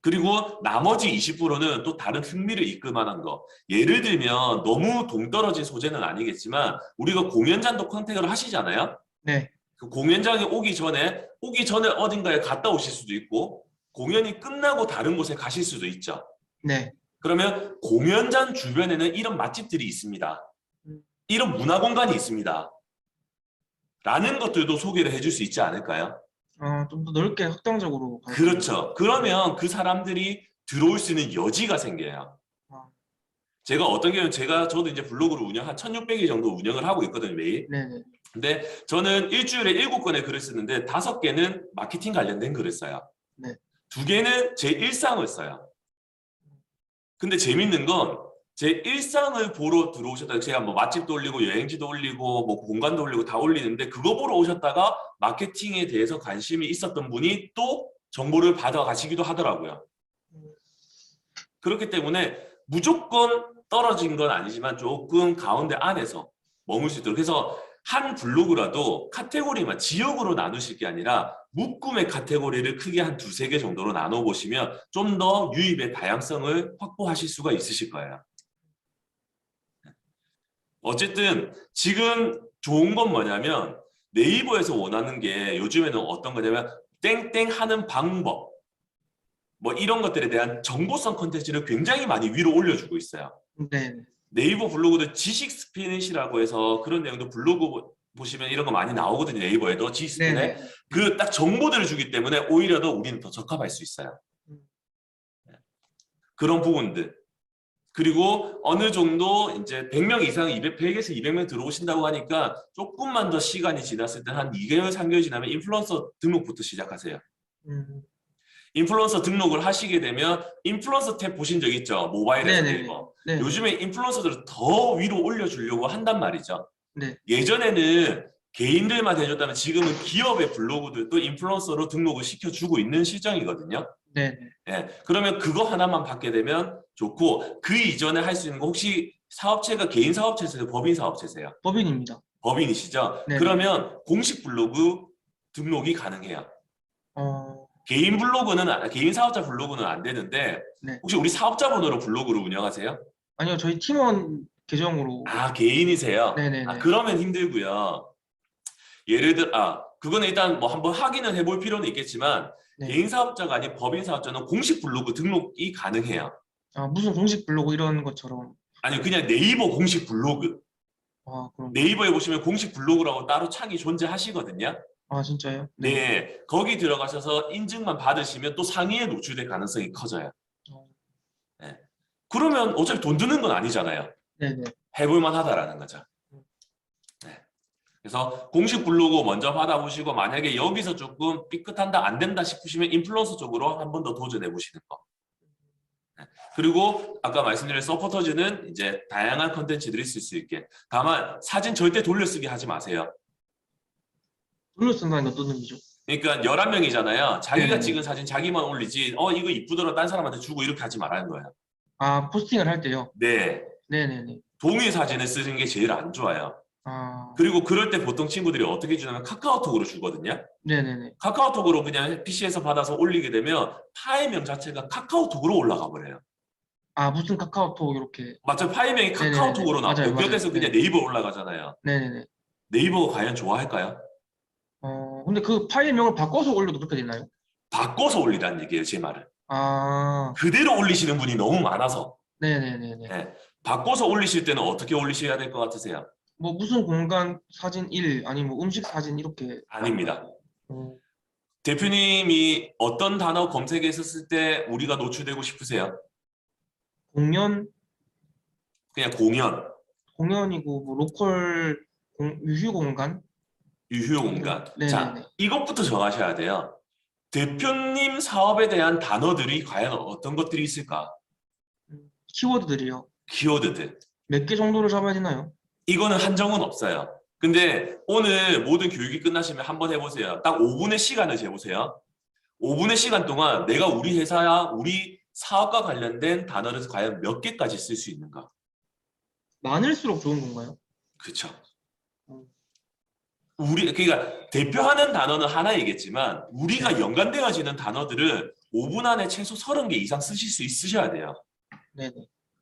그리고 나머지 20%는 또 다른 흥미를 이끌 만한 거. 예를 들면 너무 동떨어진 소재는 아니겠지만 우리가 공연장도 컨택을 하시잖아요. 네. 그 공연장에 오기 전에 어딘가에 갔다 오실 수도 있고 공연이 끝나고 다른 곳에 가실 수도 있죠. 네. 그러면 공연장 주변에는 이런 맛집들이 있습니다. 이런 문화 공간이 있습니다. 라는 것들도 소개를 해줄 수 있지 않을까요? 좀 더 넓게 확장적으로. 그렇죠. 그러면 그 사람들이 들어올 수 있는 여지가 생겨요. 아. 제가 어떤 경우는 저도 이제 블로그를 한 1600일 정도 운영을 하고 있거든요, 매일. 네네. 근데 저는 일주일에 7건의 글을 쓰는데 5개는 마케팅 관련된 글을 써요. 네. 2개는 제 일상을 써요. 근데 재밌는 건 제 일상을 보러 들어오셨다가 제가 뭐 맛집도 올리고 여행지도 올리고 뭐 공간도 올리고 다 올리는데 그거 보러 오셨다가 마케팅에 대해서 관심이 있었던 분이 또 정보를 받아가시기도 하더라고요. 그렇기 때문에 무조건 떨어진 건 아니지만 조금 가운데 안에서 머물 수 있도록 해서 한 블로그라도 카테고리만 지역으로 나누실 게 아니라 묶음의 카테고리를 크게 한 두세 개 정도로 나눠보시면 좀 더 유입의 다양성을 확보하실 수가 있으실 거예요. 어쨌든 지금 좋은 건 뭐냐면 네이버에서 원하는 게 요즘에는 어떤 거냐면 땡땡 하는 방법 뭐 이런 것들에 대한 정보성 콘텐츠를 굉장히 많이 위로 올려주고 있어요. 네. 네이버 블로그도 지식 스피닛이라고 해서 그런 내용도 블로그 보시면 이런 거 많이 나오거든요. 네이버에도 G스캔에. 네네. 그 딱 정보들을 주기 때문에 오히려 더 우리는 더 적합할 수 있어요. 그런 부분들. 그리고 어느 정도 이제 100명 이상, 100에서 200명 들어오신다고 하니까 조금만 더 시간이 지났을 때 한 2개월, 3개월 지나면 인플루언서 등록부터 시작하세요. 음. 인플루언서 등록을 하시게 되면 인플루언서 탭 보신 적 있죠? 모바일에서 네네네. 네이버. 네. 요즘에 인플루언서들을 더 위로 올려주려고 한단 말이죠. 네. 예전에는 개인들만 해줬다면 지금은 기업의 블로그들도 인플루언서로 등록을 시켜주고 있는 실정이거든요. 네네. 예, 그러면 그거 하나만 받게 되면 좋고 그 이전에 할 수 있는 거 혹시 사업체가 개인 사업체세요? 법인 사업체세요? 법인입니다. 법인이시죠? 네네. 그러면 공식 블로그 등록이 가능해요. 어. 개인 사업자 블로그는 안 되는데 네. 혹시 우리 사업자 번호로 블로그를 운영하세요? 아니요, 저희 팀원 계정으로. 아, 개인이세요? 네네네. 아, 그러면 힘들고요. 예를 들어, 그거는 일단 뭐 한번 확인은 해볼 필요는 있겠지만 네. 개인 사업자가 아닌 법인 사업자는 공식 블로그 등록이 가능해요. 아, 무슨 공식 블로그 이런 것처럼. 아니 그냥 네이버 공식 블로그. 아, 그럼. 네이버에 보시면 공식 블로그라고 따로 창이 존재하시거든요. 아, 진짜요? 네, 거기 들어가셔서 인증만 받으시면 또 상위에 노출될 가능성이 커져요. 어. 네. 그러면 어차피 돈 드는 건 아니잖아요. 네네. 해볼만 하다라는 거죠. 네. 그래서 공식 블로그 먼저 받아보시고 만약에 여기서 조금 삐끗한다 안 된다 싶으시면 인플루언서 쪽으로 한 번 더 도전해 보시는 거. 네. 그리고 아까 말씀드린 서포터즈는 이제 다양한 컨텐츠들이 쓸 수 있게. 다만 사진 절대 돌려쓰기 하지 마세요. 돌려쓴다는 게 어떤 의미죠? 그러니까 11명이잖아요. 자기가 네네네. 찍은 사진 자기만 올리지 이거 이쁘더라 딴 사람한테 주고 이렇게 하지 말라는 거예요. 아, 포스팅을 할 때요? 네. 네네네. 동일 사진을 쓰는 게 제일 안 좋아요. 아, 그리고 그럴 때 보통 친구들이 어떻게 주냐면 카카오톡으로 주거든요. 네네네. 카카오톡으로 그냥 PC에서 받아서 올리게 되면 파일명 자체가 카카오톡으로 올라가 버려요. 아, 무슨 카카오톡 이렇게. 맞죠? 파일명이 네네네. 카카오톡으로 나와요. 맞아요, 몇몇에서 맞아요. 그냥 네. 네이버 올라가잖아요. 네네네. 네이버가 과연 좋아할까요? 근데 그 파일명을 바꿔서 올려도 그렇게 되나요? 바꿔서 올리라는 얘기예요, 제 말은. 아, 그대로 올리시는 분이 너무 많아서. 네네네네. 네. 바꿔서 올리실 때는 어떻게 올리셔야 될 것 같으세요? 뭐 무슨 공간 사진 1, 아니면 뭐 음식 사진 이렇게. 아닙니다. 어, 대표님이 어떤 단어 검색했었을 때 우리가 노출되고 싶으세요? 공연, 그냥 공연, 공연이고 뭐 로컬 유휴 공간? 유휴 공간. 자, 네네네. 이것부터 정하셔야 돼요. 대표님 사업에 대한 단어들이 과연 어떤 것들이 있을까? 키워드들이요. 키워드들. 몇 개 정도를 잡아야 되나요? 이거는 한정은 없어요. 근데 오늘 모든 교육이 끝나시면 한번 해보세요. 딱 5분의 시간을 재보세요. 5분의 시간 동안 내가 우리 회사야, 우리 사업과 관련된 단어를 과연 몇 개까지 쓸 수 있는가? 많을수록 좋은 건가요? 그렇죠. 음. 그러니까 대표하는 단어는 하나이겠지만 우리가 네. 연관되어지는 단어들을 5분 안에 최소 30개 이상 쓰실 수 있으셔야 돼요. 네네.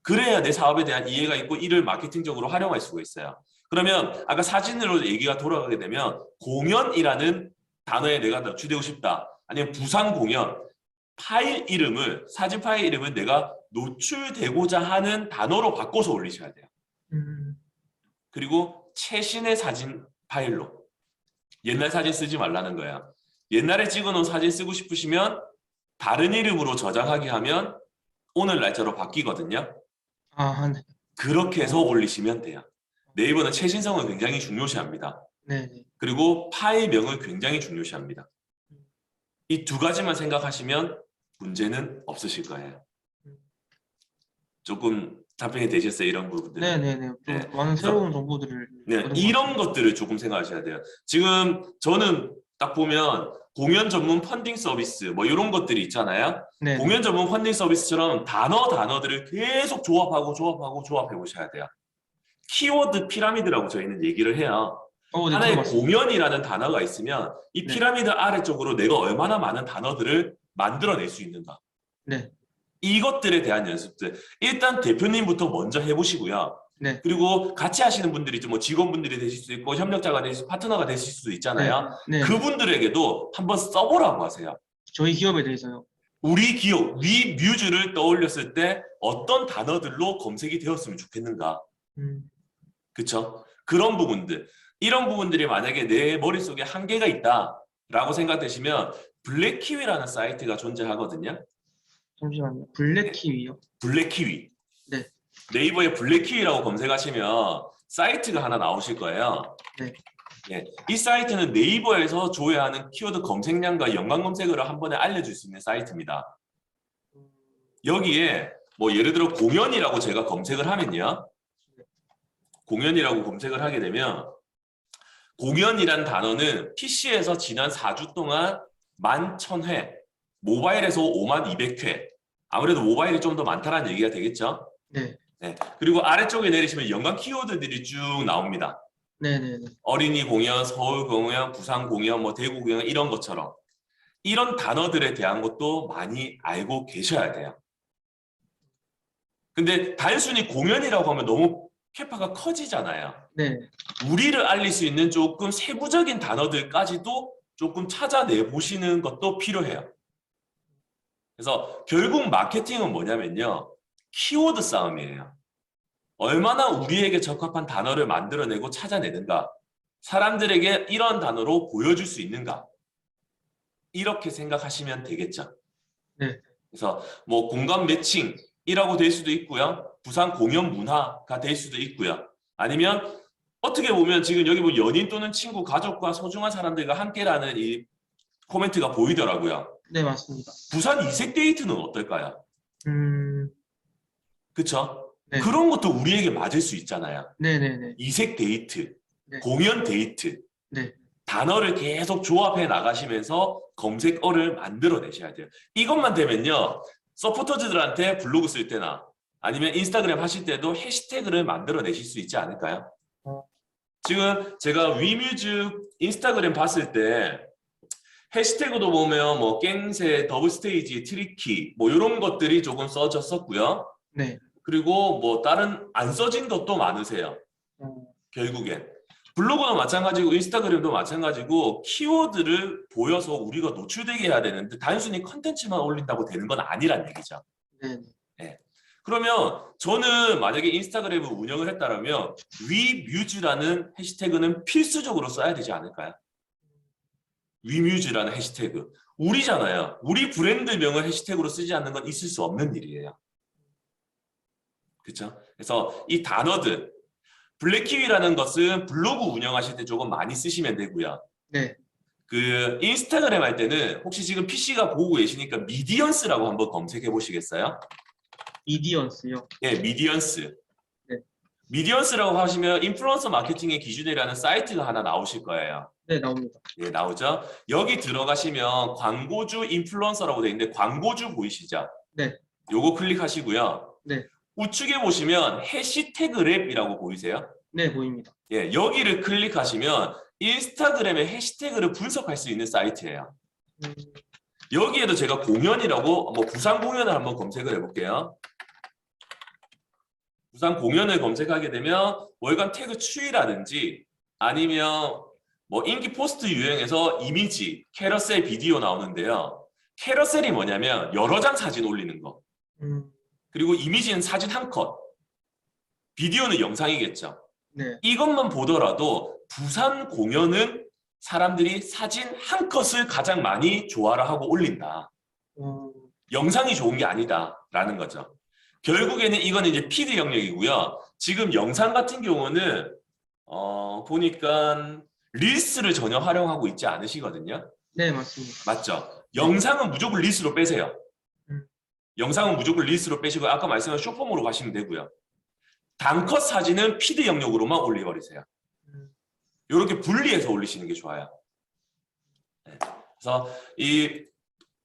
그래야 내 사업에 대한 이해가 있고 이를 마케팅적으로 활용할 수가 있어요. 그러면 아까 사진으로 얘기가 돌아가게 되면 공연이라는 단어에 내가 노출되고 싶다. 아니면 부산 공연, 사진 파일 이름을 내가 노출되고자 하는 단어로 바꿔서 올리셔야 돼요. 그리고 최신의 사진 파일로. 옛날 사진 쓰지 말라는 거야. 옛날에 찍어놓은 사진 쓰고 싶으시면 다른 이름으로 저장하게 하면 오늘 날짜로 바뀌거든요. 아, 네. 그렇게 해서 올리시면 돼요. 네이버는 최신성을 굉장히 중요시합니다. 네네. 그리고 파일명을 굉장히 중요시합니다. 이 두 가지만 생각하시면 문제는 없으실 거예요. 조금 답변이 되셨어요? 이런 부분들. 네네네. 좀 네. 많은 새로운 정보들을 네, 얻은 것 이런 같습니다. 것들을 조금 생각하셔야 돼요. 지금 저는 딱 보면 공연 전문 펀딩 서비스 뭐 이런 것들이 있잖아요. 네. 공연 전문 펀딩 서비스처럼 단어들을 계속 조합해 보셔야 돼요. 키워드 피라미드라고 저희는 얘기를 해요. 네, 하나의 들어봤습니다. 공연이라는 단어가 있으면 이 네. 피라미드 아래쪽으로 내가 얼마나 많은 단어들을 만들어낼 수 있는가. 네. 이것들에 대한 연습들. 일단 대표님부터 먼저 해보시고요. 네. 그리고 같이 하시는 분들이 뭐 직원분들이 되실 수도 있고 협력자가 되실 파트너가 되실 수도 있잖아요. 네. 그분들에게도 한번 써보라고 하세요. 저희 기업에 대해서요. 우리 기업, 위 뮤즈를 떠올렸을 때 어떤 단어들로 검색이 되었으면 좋겠는가. 그렇죠? 그런 부분들. 이런 부분들이 만약에 내 머릿속에 한계가 있다라고 생각되시면 블랙키위라는 사이트가 존재하거든요. 잠시만요. 블랙키위요? 블랙키위. 네. 네이버에 블랙키위라고 검색하시면 사이트가 하나 나오실 거예요. 네. 예, 이 사이트는 네이버에서 조회하는 키워드 검색량과 연관 검색어를 한 번에 알려줄 수 있는 사이트입니다. 여기에 뭐 예를 들어 공연이라고 제가 검색을 하면요. 공연이라고 검색을 하게 되면 공연이란 단어는 PC에서 지난 4주 동안 11,000회, 모바일에서 52,200회. 아무래도 모바일이 좀 더 많다는 얘기가 되겠죠? 네. 네. 그리고 아래쪽에 내리시면 연관 키워드들이 쭉 나옵니다. 네네네. 어린이 공연, 서울 공연, 부산 공연, 뭐 대구 공연 이런 것처럼 이런 단어들에 대한 것도 많이 알고 계셔야 돼요. 근데 단순히 공연이라고 하면 너무 캐파가 커지잖아요. 네. 우리를 알릴 수 있는 조금 세부적인 단어들까지도 조금 찾아내 보시는 것도 필요해요. 그래서 결국 마케팅은 뭐냐면요. 키워드 싸움이에요. 얼마나 우리에게 적합한 단어를 만들어내고 찾아내는가. 사람들에게 이런 단어로 보여줄 수 있는가. 이렇게 생각하시면 되겠죠. 네. 그래서 뭐 공감 매칭이라고 될 수도 있고요. 부산 공연 문화가 될 수도 있고요. 아니면 어떻게 보면 지금 여기 뭐 연인 또는 친구, 가족과 소중한 사람들과 함께라는 이 코멘트가 보이더라고요. 네, 맞습니다. 부산 이색 데이트는 어떨까요? 그쵸? 네. 그런 것도 우리에게 맞을 수 있잖아요. 네네네. 이색 데이트, 네. 공연 데이트. 네. 단어를 계속 조합해 나가시면서 검색어를 만들어내셔야 돼요. 이것만 되면요. 서포터즈들한테 블로그 쓸 때나 아니면 인스타그램 하실 때도 해시태그를 만들어내실 수 있지 않을까요? 지금 제가 위뮤즈 인스타그램 봤을 때 해시태그도 보면 뭐 갱세, 더블 스테이지, 트리키 뭐 이런 것들이 조금 써졌었고요. 네. 그리고 뭐 다른 안 써진 것도 많으세요. 결국엔. 블로그도 마찬가지고 인스타그램도 마찬가지고 키워드를 보여서 우리가 노출되게 해야 되는데 단순히 컨텐츠만 올린다고 되는 건 아니란 얘기죠. 네. 네. 그러면 저는 만약에 인스타그램을 운영을 했다면 위뮤즈라는 해시태그는 필수적으로 써야 되지 않을까요? 위뮤즈라는 해시태그. 우리잖아요. 우리 브랜드명을 해시태그로 쓰지 않는 건 있을 수 없는 일이에요. 그렇죠? 그래서 이 단어들 블랙키위라는 것은 블로그 운영하실 때 조금 많이 쓰시면 되고요. 네. 그 인스타그램 할 때는 혹시 지금 PC가 보고 계시니까 미디언스라고 한번 검색해 보시겠어요? 미디언스요. 네, 미디언스. 네. 미디언스라고 하시면 인플루언서 마케팅의 기준이라는 사이트가 하나 나오실 거예요. 네, 나옵니다. 네, 나오죠. 여기 들어가시면 광고주 인플루언서라고 되어 있는데 광고주 보이시죠? 네. 요거 클릭하시고요. 네. 우측에 보시면 해시태그 랩이라고 보이세요? 네, 보입니다. 예, 여기를 클릭하시면 인스타그램의 해시태그를 분석할 수 있는 사이트예요. 여기에도 제가 공연이라고 뭐 부산 공연을 한번 검색을 해볼게요. 부산 공연을 검색하게 되면 월간 태그 추이라든지 아니면 뭐 인기 포스트 유형에서 이미지, 캐러셀 비디오 나오는데요. 캐러셀이 뭐냐면 여러 장 사진 올리는 거. 그리고 이미지는 사진 한 컷. 비디오는 영상이겠죠. 네. 이것만 보더라도 부산 공연은 사람들이 사진 한 컷을 가장 많이 좋아를 하고 올린다. 영상이 좋은 게 아니다라는 거죠. 결국에는 이거는 이제 피드 영역이고요. 지금 영상 같은 경우는 보니까 릴스를 전혀 활용하고 있지 않으시거든요. 네, 맞습니다. 맞죠? 영상은 무조건 릴스로 빼세요. 영상은 무조건 릴스로 빼시고 아까 말씀한 쇼폼으로 가시면 되고요. 단컷 사진은 피드 영역으로만 올려버리세요. 이렇게 분리해서 올리시는 게 좋아요. 네. 그래서 이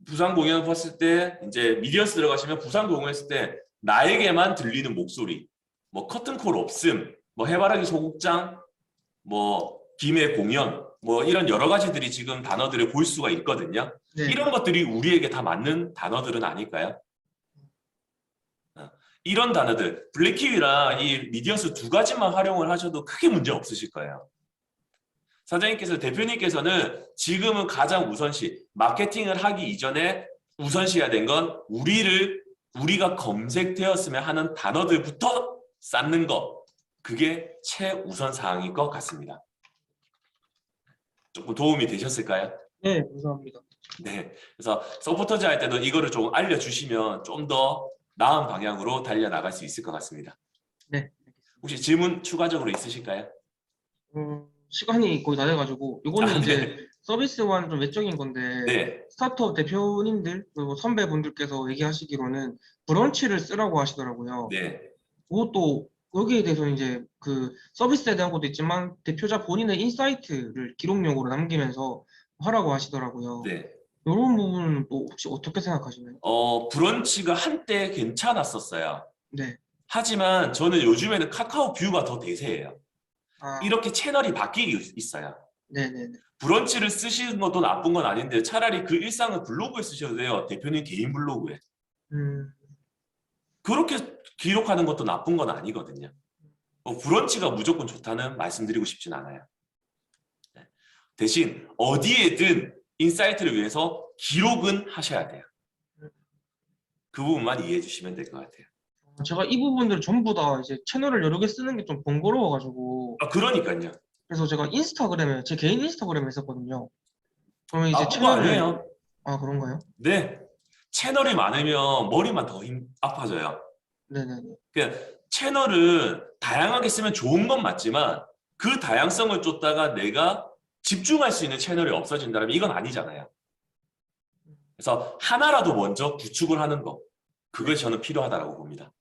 부산 공연을 봤을 때 이제 미디어스 들어가시면 부산 공연 했을 때 나에게만 들리는 목소리, 뭐 커튼콜 없음, 뭐 해바라기 소극장, 뭐 김해 공연, 뭐 이런 여러 가지들이 지금 단어들을 볼 수가 있거든요. 네. 이런 것들이 우리에게 다 맞는 단어들은 아닐까요? 이런 단어들, 블랙키위랑 이 미디어스 두 가지만 활용을 하셔도 크게 문제 없으실 거예요. 사장님께서, 대표님께서는 지금은 가장 우선시, 마케팅을 하기 이전에 우선시해야 된 건 우리가 검색되었으면 하는 단어들부터 쌓는 거. 그게 최우선 사항일 것 같습니다. 조금 도움이 되셨을까요? 네, 감사합니다. 네. 그래서 서포터즈 할 때도 이거를 좀 알려주시면 좀 더 나은 방향으로 달려나갈 수 있을 것 같습니다. 네. 혹시 질문 추가적으로 있으실까요? 시간이 거의 다 돼가지고 아, 이거는 이제 네. 서비스와는 좀 외적인 건데 네. 스타트업 대표님들 그리고 선배분들께서 얘기하시기로는 브런치를 쓰라고 하시더라고요. 네. 그것도 여기에 대해서 이제 그 서비스에 대한 것도 있지만 대표자 본인의 인사이트를 기록용으로 남기면서 하라고 하시더라고요. 네. 이런 부분은 또 혹시 어떻게 생각하시나요? 브런치가 한때 괜찮았었어요. 네. 하지만 저는 요즘에는 카카오 뷰가 더 대세예요. 아, 이렇게 채널이 바뀌고 있어요. 네네네. 브런치를 쓰시는 것도 나쁜 건 아닌데 차라리 그 일상을 블로그에 쓰셔도 돼요. 대표님 개인 블로그에. 음, 그렇게 기록하는 것도 나쁜 건 아니거든요. 브런치가 무조건 좋다는 말씀드리고 싶진 않아요. 네. 대신 어디에든 인사이트를 위해서 기록은 하셔야 돼요. 그 부분만 이해해 주시면 될 것 같아요. 제가 이 부분들 전부 다 이제 채널을 여러 개 쓰는 게 좀 번거로워가지고 그러니까요. 그래서 제가 인스타그램에 제 개인 인스타그램에 했었거든요. 그러면 이제 나쁜 거 채널을 아니에요. 아 그런가요? 네. 채널이 많으면 머리만 더 아파져요. 네네네. 그냥 채널은 다양하게 쓰면 좋은 건 맞지만 그 다양성을 쫓다가 내가 집중할 수 있는 채널이 없어진다면 이건 아니잖아요. 그래서 하나라도 먼저 구축을 하는 거. 네, 그것이 저는 필요하다고 봅니다.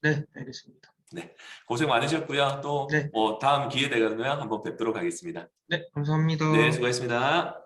네, 알겠습니다. 네. 고생 많으셨고요. 또 네, 뭐 다음 기회 되면 한번 뵙도록 하겠습니다. 네, 감사합니다. 네, 수고하셨습니다.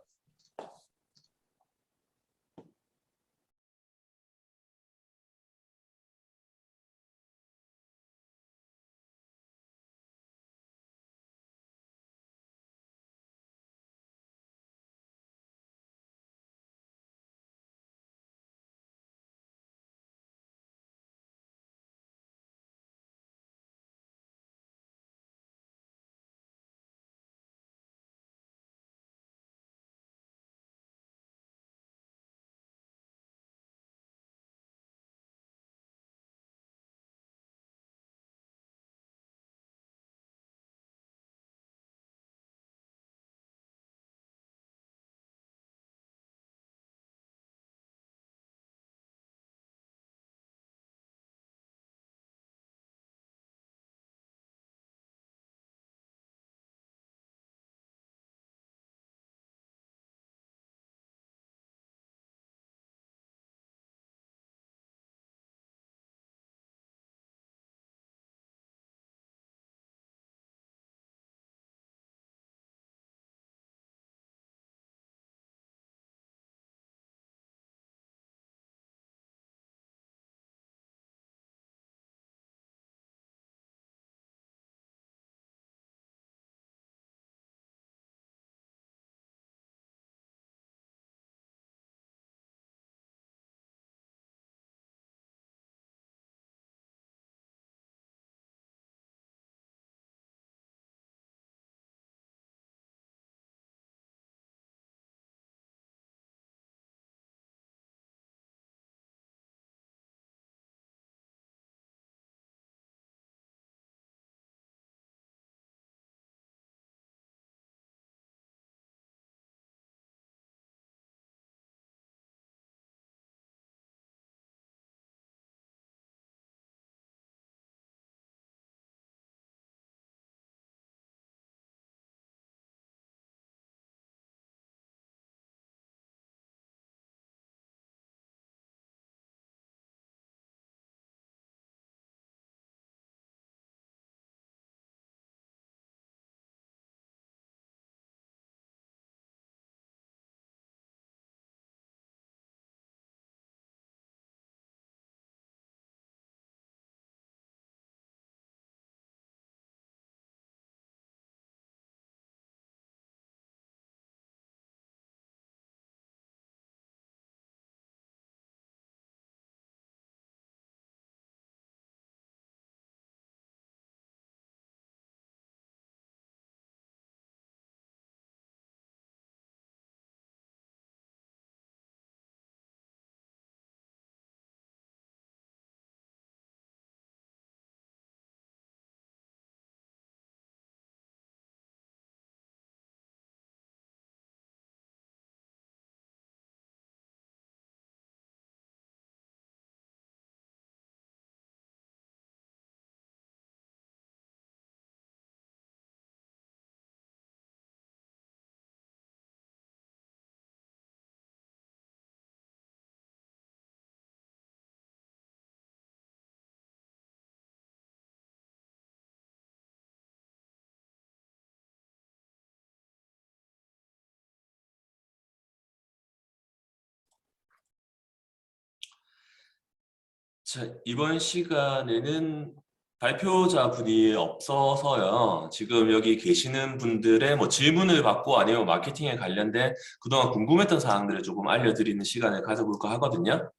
자, 이번 시간에는 발표자분이 없어서요. 지금 여기 계시는 분들의 뭐 질문을 받고 아니면 마케팅에 관련된 그동안 궁금했던 사항들을 조금 알려드리는 시간을 가져볼까 하거든요.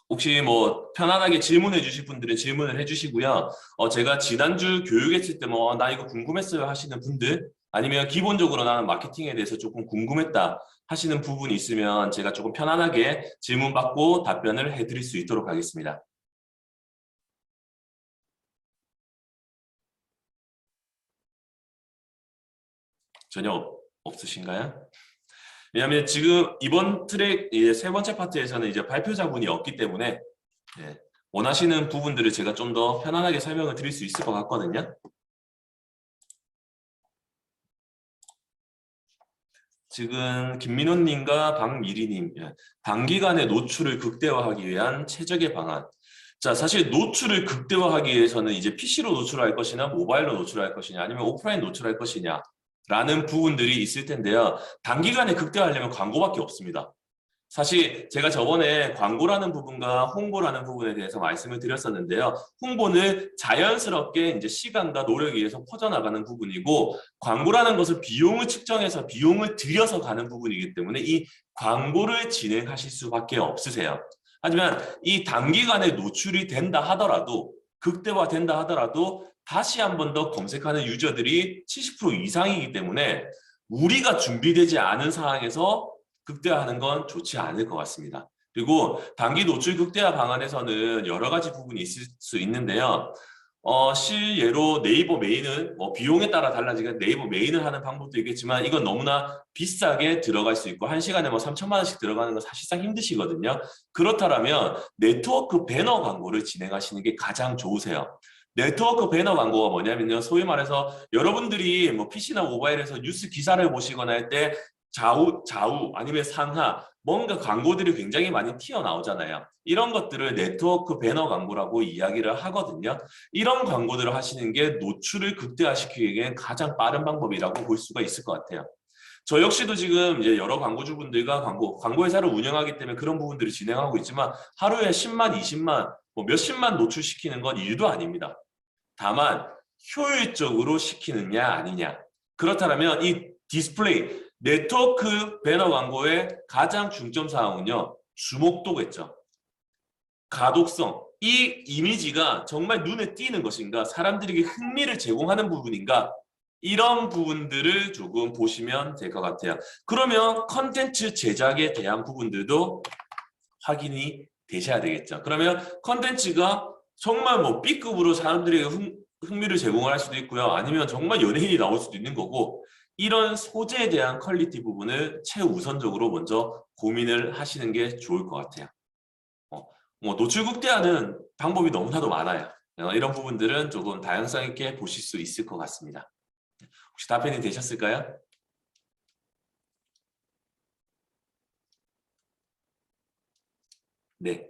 혹시 뭐 편안하게 질문해 주실 분들은 질문을 해주시고요. 제가 지난주 교육했을 때 뭐 나 이거 궁금했어요 하시는 분들 아니면 기본적으로 나는 마케팅에 대해서 조금 궁금했다 하시는 부분이 있으면 제가 조금 편안하게 질문 받고 답변을 해드릴 수 있도록 하겠습니다. 전혀 없으신가요? 왜냐하면 지금 이번 트랙 이제 세 번째 파트에서는 이제 발표자분이 없기 때문에 예, 원하시는 부분들을 제가 좀 더 편안하게 설명을 드릴 수 있을 것 같거든요. 지금 김민호님과 박미리님, 단기간에 노출을 극대화하기 위한 최적의 방안. 자, 사실 노출을 극대화하기 위해서는 이제 PC로 노출할 것이냐, 모바일로 노출할 것이냐, 아니면 오프라인 노출할 것이냐, 라는 부분들이 있을 텐데요. 단기간에 극대화하려면 광고밖에 없습니다. 사실 제가 저번에 광고라는 부분과 홍보라는 부분에 대해서 말씀을 드렸었는데요. 홍보는 자연스럽게 이제 시간과 노력에 의해서 퍼져나가는 부분이고 광고라는 것은 비용을 측정해서 비용을 들여서 가는 부분이기 때문에 이 광고를 진행하실 수밖에 없으세요. 하지만 이 단기간에 노출이 된다 하더라도 극대화된다 하더라도 다시 한 번 더 검색하는 유저들이 70% 이상이기 때문에 우리가 준비되지 않은 상황에서 극대화하는 건 좋지 않을 것 같습니다. 그리고 단기 노출 극대화 방안에서는 여러 가지 부분이 있을 수 있는데요. 실예로 네이버 메인은 뭐 비용에 따라 달라지게 네이버 메인을 하는 방법도 있겠지만 이건 너무나 비싸게 들어갈 수 있고 1시간에 뭐 3천만 원씩 들어가는 건 사실상 힘드시거든요. 그렇다면 네트워크 배너 광고를 진행하시는 게 가장 좋으세요. 네트워크 배너 광고가 뭐냐면요. 소위 말해서 여러분들이 뭐 PC나 모바일에서 뉴스 기사를 보시거나 할 때 좌우 아니면 상하 뭔가 광고들이 굉장히 많이 튀어나오잖아요. 이런 것들을 네트워크 배너 광고라고 이야기를 하거든요. 이런 광고들을 하시는 게 노출을 극대화시키기에는 가장 빠른 방법이라고 볼 수가 있을 것 같아요. 저 역시도 지금 이제 여러 광고주분들과 광고 회사를 운영하기 때문에 그런 부분들을 진행하고 있지만 하루에 10만, 20만, 뭐 몇십만 노출시키는 건 일도 아닙니다. 다만 효율적으로 시키느냐 아니냐. 그렇다면 이 디스플레이, 네트워크 배너 광고의 가장 중점 사항은요. 주목도겠죠. 가독성, 이 이미지가 정말 눈에 띄는 것인가, 사람들에게 흥미를 제공하는 부분인가, 이런 부분들을 조금 보시면 될 것 같아요. 그러면 컨텐츠 제작에 대한 부분들도 확인이 되셔야 되겠죠. 그러면 컨텐츠가 정말 뭐 B급으로 사람들에게 흥미를 제공할 수도 있고요. 아니면 정말 연예인이 나올 수도 있는 거고 이런 소재에 대한 퀄리티 부분을 최우선적으로 먼저 고민을 하시는 게 좋을 것 같아요. 뭐 노출 극대화는 방법이 너무나도 많아요. 이런 부분들은 조금 다양성 있게 보실 수 있을 것 같습니다. 혹시 답변이 되셨을까요? 네.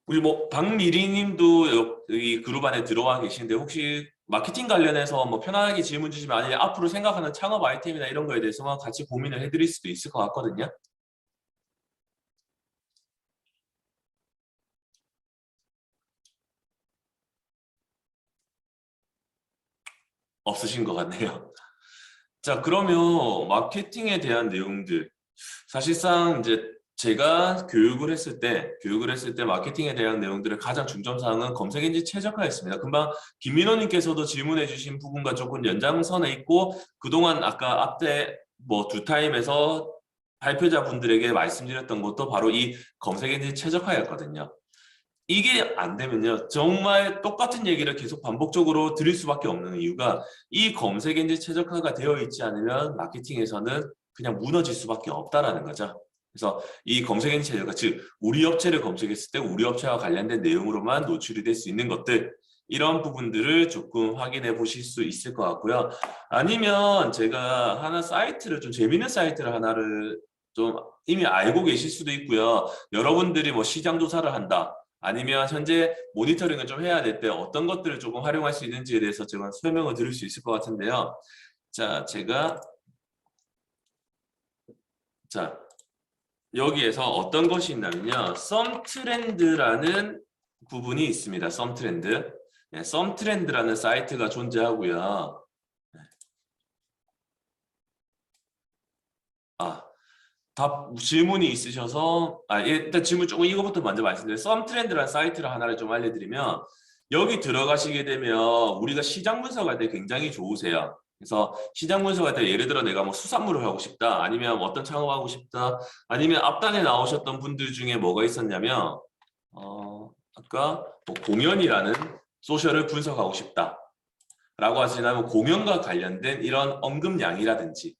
우리 뭐 박미리 님도 여기 그룹 안에 들어와 계시는데 혹시 마케팅 관련해서 뭐 편안하게 질문 주시면 아니면 앞으로 생각하는 창업 아이템이나 이런 거에 대해서만 같이 고민을 해드릴 수도 있을 것 같거든요. 없으신 것 같네요. 자, 그러면 마케팅에 대한 내용들 사실상 이제 제가 교육을 했을 때 마케팅에 대한 내용들의 가장 중점 사항은 검색 엔진 최적화였습니다. 금방 김민호님께서도 질문해 주신 부분과 조금 연장선에 있고 그동안 아까 앞에 뭐 두 타임에서 발표자분들에게 말씀드렸던 것도 바로 이 검색 엔진 최적화였거든요. 이게 안 되면요. 정말 똑같은 얘기를 계속 반복적으로 드릴 수밖에 없는 이유가 이 검색 엔진 최적화가 되어 있지 않으면 마케팅에서는 그냥 무너질 수밖에 없다라는 거죠. 그래서 이 검색 엔진 최적화, 즉 우리 업체를 검색했을 때 우리 업체와 관련된 내용으로만 노출이 될 수 있는 것들 이런 부분들을 조금 확인해 보실 수 있을 것 같고요. 아니면 제가 하나 사이트를 좀 재밌는 사이트를 하나를 좀 이미 알고 계실 수도 있고요. 여러분들이 뭐 시장 조사를 한다. 아니면 현재 모니터링을 좀 해야 될 때 어떤 것들을 조금 활용할 수 있는지에 대해서 제가 설명을 드릴 수 있을 것 같은데요. 자, 제가 여기에서 어떤 것이 있냐면요. 썸트렌드라는 부분이 있습니다. 썸트렌드. 네, 썸트렌드라는 사이트가 존재하고요. 질문이 있으셔서 일단 질문 조금 이거부터 먼저 말씀드려요. 썸트렌드라는 사이트를 하나를 좀 알려드리면 여기 들어가시게 되면 우리가 시장 분석할 때 굉장히 좋으세요. 그래서 시장 분석할 때 예를 들어 내가 뭐 수산물을 하고 싶다, 아니면 어떤 창업하고 싶다, 아니면 앞단에 나오셨던 분들 중에 뭐가 있었냐면 아까 뭐 공연이라는 소셜을 분석하고 싶다 라고 하시면 공연과 관련된 이런 언급량이라든지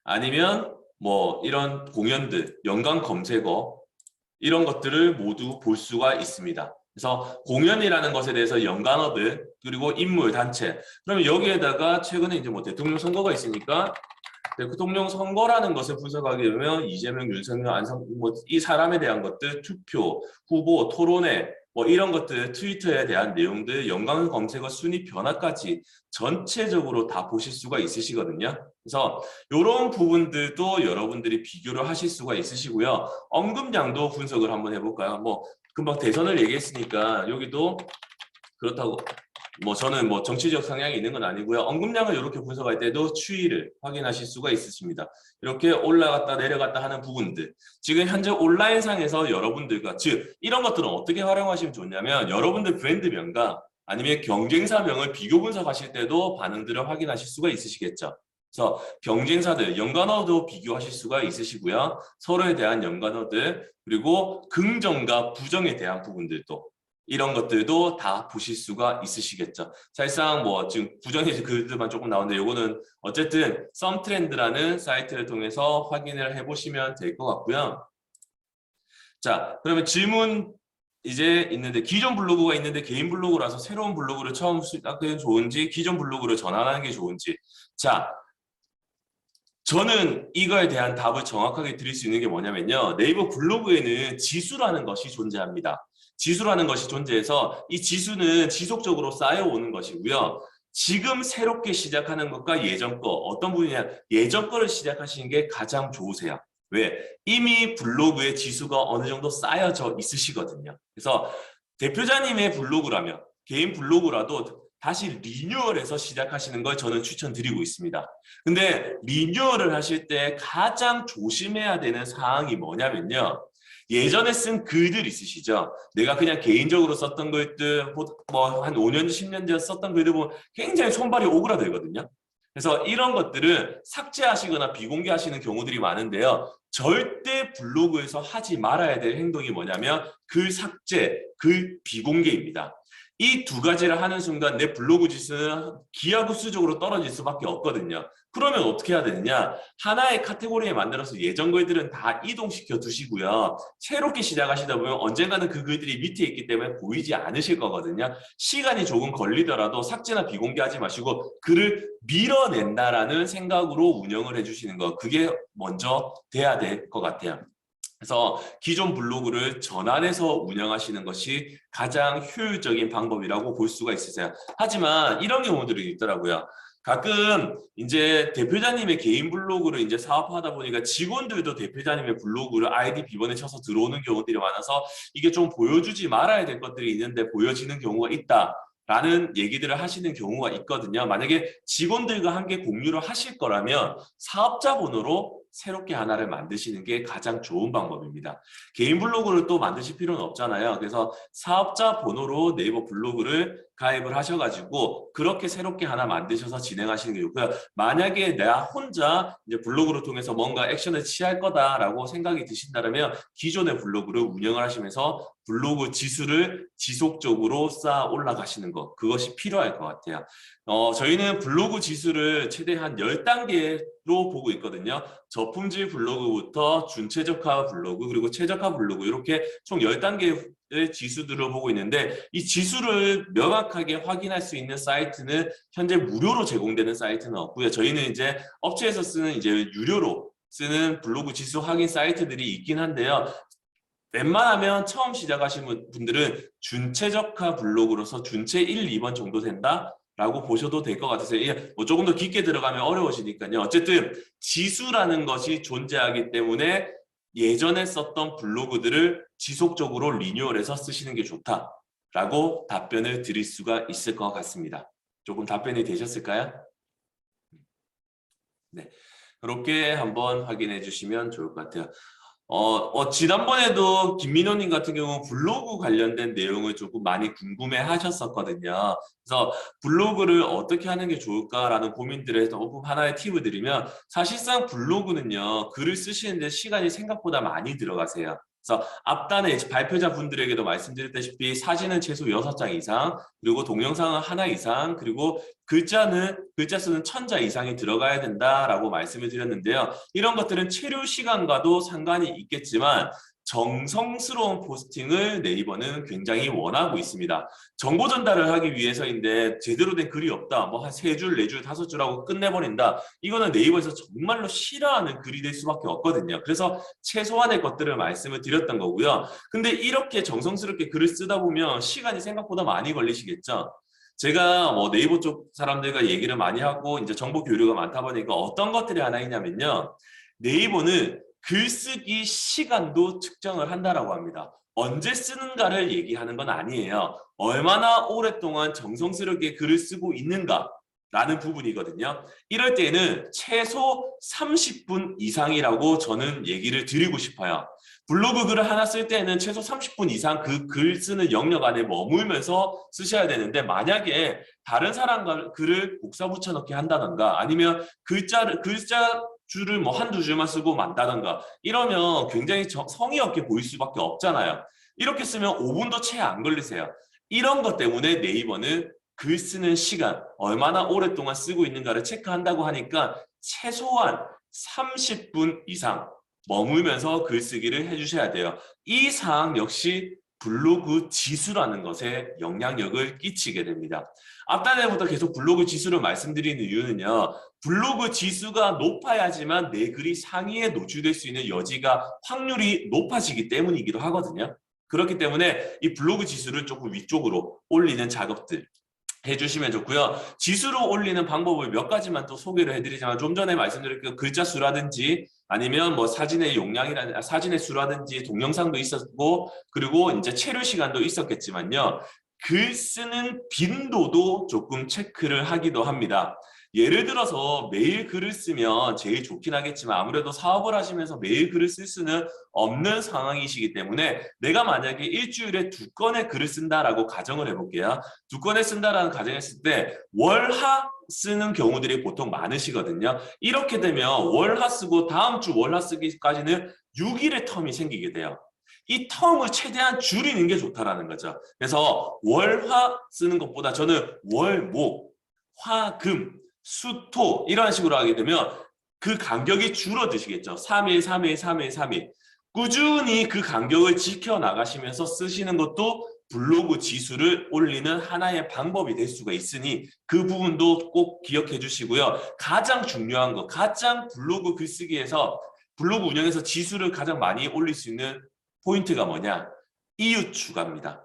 아니면 뭐 이런 공연들, 연관 검색어 이런 것들을 모두 볼 수가 있습니다. 그래서 공연이라는 것에 대해서 연관어들 그리고 인물, 단체 그러면 여기에다가 최근에 이제 뭐 대통령 선거가 있으니까 대통령 선거라는 것을 분석하게 되면 이재명, 윤석열, 안성근 뭐 이 사람에 대한 것들, 투표, 후보, 토론회 뭐 이런 것들, 트위터에 대한 내용들, 연관 검색어 순위 변화까지 전체적으로 다 보실 수가 있으시거든요. 그래서 이런 부분들도 여러분들이 비교를 하실 수가 있으시고요. 언급량도 분석을 한번 해볼까요? 뭐 금방 대선을 얘기했으니까 여기도 그렇다고 뭐 저는 뭐 정치적 성향이 있는 건 아니고요. 언급량을 이렇게 분석할 때도 추이를 확인하실 수가 있으십니다. 이렇게 올라갔다 내려갔다 하는 부분들. 지금 현재 온라인상에서 여러분들과 즉 이런 것들은 어떻게 활용하시면 좋냐면 여러분들 브랜드명과 아니면 경쟁사명을 비교 분석하실 때도 반응들을 확인하실 수가 있으시겠죠. 그래서 경쟁사들, 연관어도 비교하실 수가 있으시고요. 서로에 대한 연관어들 그리고 긍정과 부정에 대한 부분들도 이런 것들도 다 보실 수가 있으시겠죠. 사실상 뭐 지금 부정의 글들만 조금 나오는데 요거는 어쨌든 썸트렌드라는 사이트를 통해서 확인을 해보시면 될 것 같고요. 자, 그러면 질문 이제 있는데 기존 블로그가 있는데 개인 블로그라서 새로운 블로그를 처음 시작하는 게 좋은지 기존 블로그를 전환하는 게 좋은지 자, 저는 이거에 대한 답을 정확하게 드릴 수 있는 게 뭐냐면요. 네이버 블로그에는 지수라는 것이 존재합니다. 지수라는 것이 존재해서 이 지수는 지속적으로 쌓여오는 것이고요. 지금 새롭게 시작하는 것과 예전 거 어떤 분이냐 예전 거를 시작하시는 게 가장 좋으세요. 왜? 이미 블로그에 지수가 어느 정도 쌓여져 있으시거든요. 그래서 대표자님의 블로그라면 개인 블로그라도 다시 리뉴얼해서 시작하시는 걸 저는 추천드리고 있습니다. 근데 리뉴얼을 하실 때 가장 조심해야 되는 사항이 뭐냐면요. 예전에 쓴 글들 있으시죠? 내가 그냥 개인적으로 썼던 글들, 뭐 한 5년, 10년 전 썼던 글들 보면 굉장히 손발이 오그라들거든요. 그래서 이런 것들은 삭제하시거나 비공개하시는 경우들이 많은데요. 절대 블로그에서 하지 말아야 될 행동이 뭐냐면 글 삭제, 글 비공개입니다. 이 두 가지를 하는 순간 내 블로그 지수는 기하급수적으로 떨어질 수밖에 없거든요. 그러면 어떻게 해야 되느냐? 하나의 카테고리에 만들어서 예전 글들은 다 이동시켜 두시고요. 새롭게 시작하시다 보면 언젠가는 그 글들이 밑에 있기 때문에 보이지 않으실 거거든요. 시간이 조금 걸리더라도 삭제나 비공개하지 마시고 글을 밀어낸다라는 생각으로 운영을 해주시는 거. 그게 먼저 돼야 될 것 같아요. 그래서 기존 블로그를 전환해서 운영하시는 것이 가장 효율적인 방법이라고 볼 수가 있으세요. 하지만 이런 경우들이 있더라고요. 가끔 이제 대표자님의 개인 블로그를 이제 사업하다 보니까 직원들도 대표자님의 블로그를 아이디 비번에 쳐서 들어오는 경우들이 많아서 이게 좀 보여주지 말아야 될 것들이 있는데 보여지는 경우가 있다. 라는 얘기들을 하시는 경우가 있거든요. 만약에 직원들과 함께 공유를 하실 거라면 사업자 번호로 새롭게 하나를 만드시는 게 가장 좋은 방법입니다. 개인 블로그를 또 만드실 필요는 없잖아요. 그래서 사업자 번호로 네이버 블로그를 가입을 하셔가지고 그렇게 새롭게 하나 만드셔서 진행하시는 게 좋고요. 만약에 내가 혼자 이제 블로그를 통해서 뭔가 액션을 취할 거다라고 생각이 드신다면 기존의 블로그를 운영을 하시면서 블로그 지수를 지속적으로 쌓아 올라가시는 것 그것이 필요할 것 같아요. 저희는 블로그 지수를 최대한 10단계로 보고 있거든요. 저품질 블로그부터 준최적화 블로그 그리고 최적화 블로그 이렇게 총 10단계의 지수들을 보고 있는데 이 지수를 명확하게 확인할 수 있는 사이트는 현재 무료로 제공되는 사이트는 없고요. 저희는 이제 업체에서 쓰는 이제 유료로 쓰는 블로그 지수 확인 사이트들이 있긴 한데요. 웬만하면 처음 시작하시는 분들은 준최적화 블로그로서 준최 1, 2번 정도 된다? 라고 보셔도 될 것 같아서 뭐 조금 더 깊게 들어가면 어려우시니까요. 어쨌든 지수라는 것이 존재하기 때문에 예전에 썼던 블로그들을 지속적으로 리뉴얼해서 쓰시는 게 좋다라고 답변을 드릴 수가 있을 것 같습니다. 조금 답변이 되셨을까요? 네, 그렇게 한번 확인해 주시면 좋을 것 같아요. 지난번에도 김민호님 같은 경우 블로그 관련된 내용을 조금 많이 궁금해 하셨었거든요. 그래서 블로그를 어떻게 하는 게 좋을까라는 고민들을 해서 조금 하나의 팁을 드리면, 사실상 블로그는요, 글을 쓰시는데 시간이 생각보다 많이 들어가세요. 그래서 앞단에 발표자 분들에게도 말씀드렸다시피 사진은 최소 6장 이상, 그리고 동영상은 하나 이상, 그리고 글자 수는 1000자 이상이 들어가야 된다라고 말씀을 드렸는데요. 이런 것들은 체류 시간과도 상관이 있겠지만 정성스러운 포스팅을 네이버는 굉장히 원하고 있습니다. 정보 전달을 하기 위해서인데 제대로 된 글이 없다, 뭐 한 3줄, 4줄, 5줄 하고 끝내버린다. 이거는 네이버에서 정말로 싫어하는 글이 될 수밖에 없거든요. 그래서 최소한의 것들을 말씀을 드렸던 거고요. 근데 이렇게 정성스럽게 글을 쓰다 보면 시간이 생각보다 많이 걸리시겠죠. 제가 뭐 네이버 쪽 사람들과 얘기를 많이 하고 이제 정보 교류가 많다 보니까 어떤 것들이 하나 있냐면요. 네이버는 글쓰기 시간도 측정을 한다라고 합니다. 언제 쓰는가를 얘기하는 건 아니에요. 얼마나 오랫동안 정성스럽게 글을 쓰고 있는가라는 부분이거든요. 이럴 때는 최소 30분 이상이라고 저는 얘기를 드리고 싶어요. 블로그 글을 하나 쓸 때는 최소 30분 이상 그 글 쓰는 영역 안에 머물면서 쓰셔야 되는데, 만약에 다른 사람 글을 복사 붙여넣기 한다던가 아니면 글자 줄을 뭐 한두 줄만 쓰고 만다던가 이러면 굉장히 성의 없게 보일 수밖에 없잖아요. 이렇게 쓰면 5분도 채 안 걸리세요. 이런 것 때문에 네이버는 글 쓰는 시간, 얼마나 오랫동안 쓰고 있는가를 체크한다고 하니까 최소한 30분 이상 머물면서 글쓰기를 해주셔야 돼요. 이 사항 역시 블로그 지수라는 것에 영향력을 끼치게 됩니다. 앞단에부터 계속 블로그 지수를 말씀드리는 이유는요. 블로그 지수가 높아야지만 내 글이 상위에 노출될 수 있는 확률이 높아지기 때문이기도 하거든요. 그렇기 때문에 이 블로그 지수를 조금 위쪽으로 올리는 작업들 해주시면 좋고요. 지수로 올리는 방법을 몇 가지만 또 소개를 해드리자면, 좀 전에 말씀드렸던 글자 수라든지 아니면 뭐 사진의 사진의 수라든지 동영상도 있었고, 그리고 이제 체류 시간도 있었겠지만요. 글 쓰는 빈도도 조금 체크를 하기도 합니다. 예를 들어서 매일 글을 쓰면 제일 좋긴 하겠지만 아무래도 사업을 하시면서 매일 글을 쓸 수는 없는 상황이시기 때문에, 내가 만약에 일주일에 2건의 글을 쓴다라고 가정을 해볼게요. 2건을 쓴다라는 가정했을 때 월화 쓰는 경우들이 보통 많으시거든요. 이렇게 되면 월화 쓰고 다음 주 월화 쓰기까지는 6일의 텀이 생기게 돼요. 이 텀을 최대한 줄이는 게 좋다라는 거죠. 그래서 월화 쓰는 것보다 저는 월, 목, 화, 금, 수, 토 이런 식으로 하게 되면 그 간격이 줄어드시겠죠. 3일, 3일, 3일, 3일. 꾸준히 그 간격을 지켜나가시면서 쓰시는 것도 블로그 지수를 올리는 하나의 방법이 될 수가 있으니 그 부분도 꼭 기억해 주시고요. 가장 중요한 거, 가장 블로그 글쓰기에서, 블로그 운영에서 지수를 가장 많이 올릴 수 있는 포인트가 뭐냐? 이웃 추가입니다.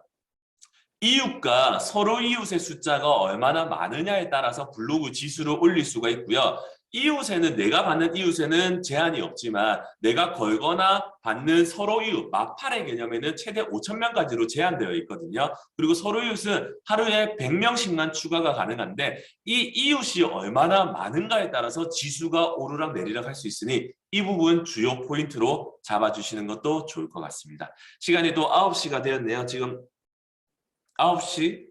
이웃과 서로 이웃의 숫자가 얼마나 많으냐에 따라서 블로그 지수를 올릴 수가 있고요. 이웃에는, 내가 받는 이웃에는 제한이 없지만 내가 걸거나 받는 서로 이웃, 마팔의 개념에는 최대 5,000명까지로 제한되어 있거든요. 그리고 서로 이웃은 하루에 100명씩만 추가가 가능한데, 이 이웃이 얼마나 많은가에 따라서 지수가 오르락 내리락 할 수 있으니 이 부분 주요 포인트로 잡아주시는 것도 좋을 것 같습니다. 시간이 또 9시가 되었네요. 지금 9시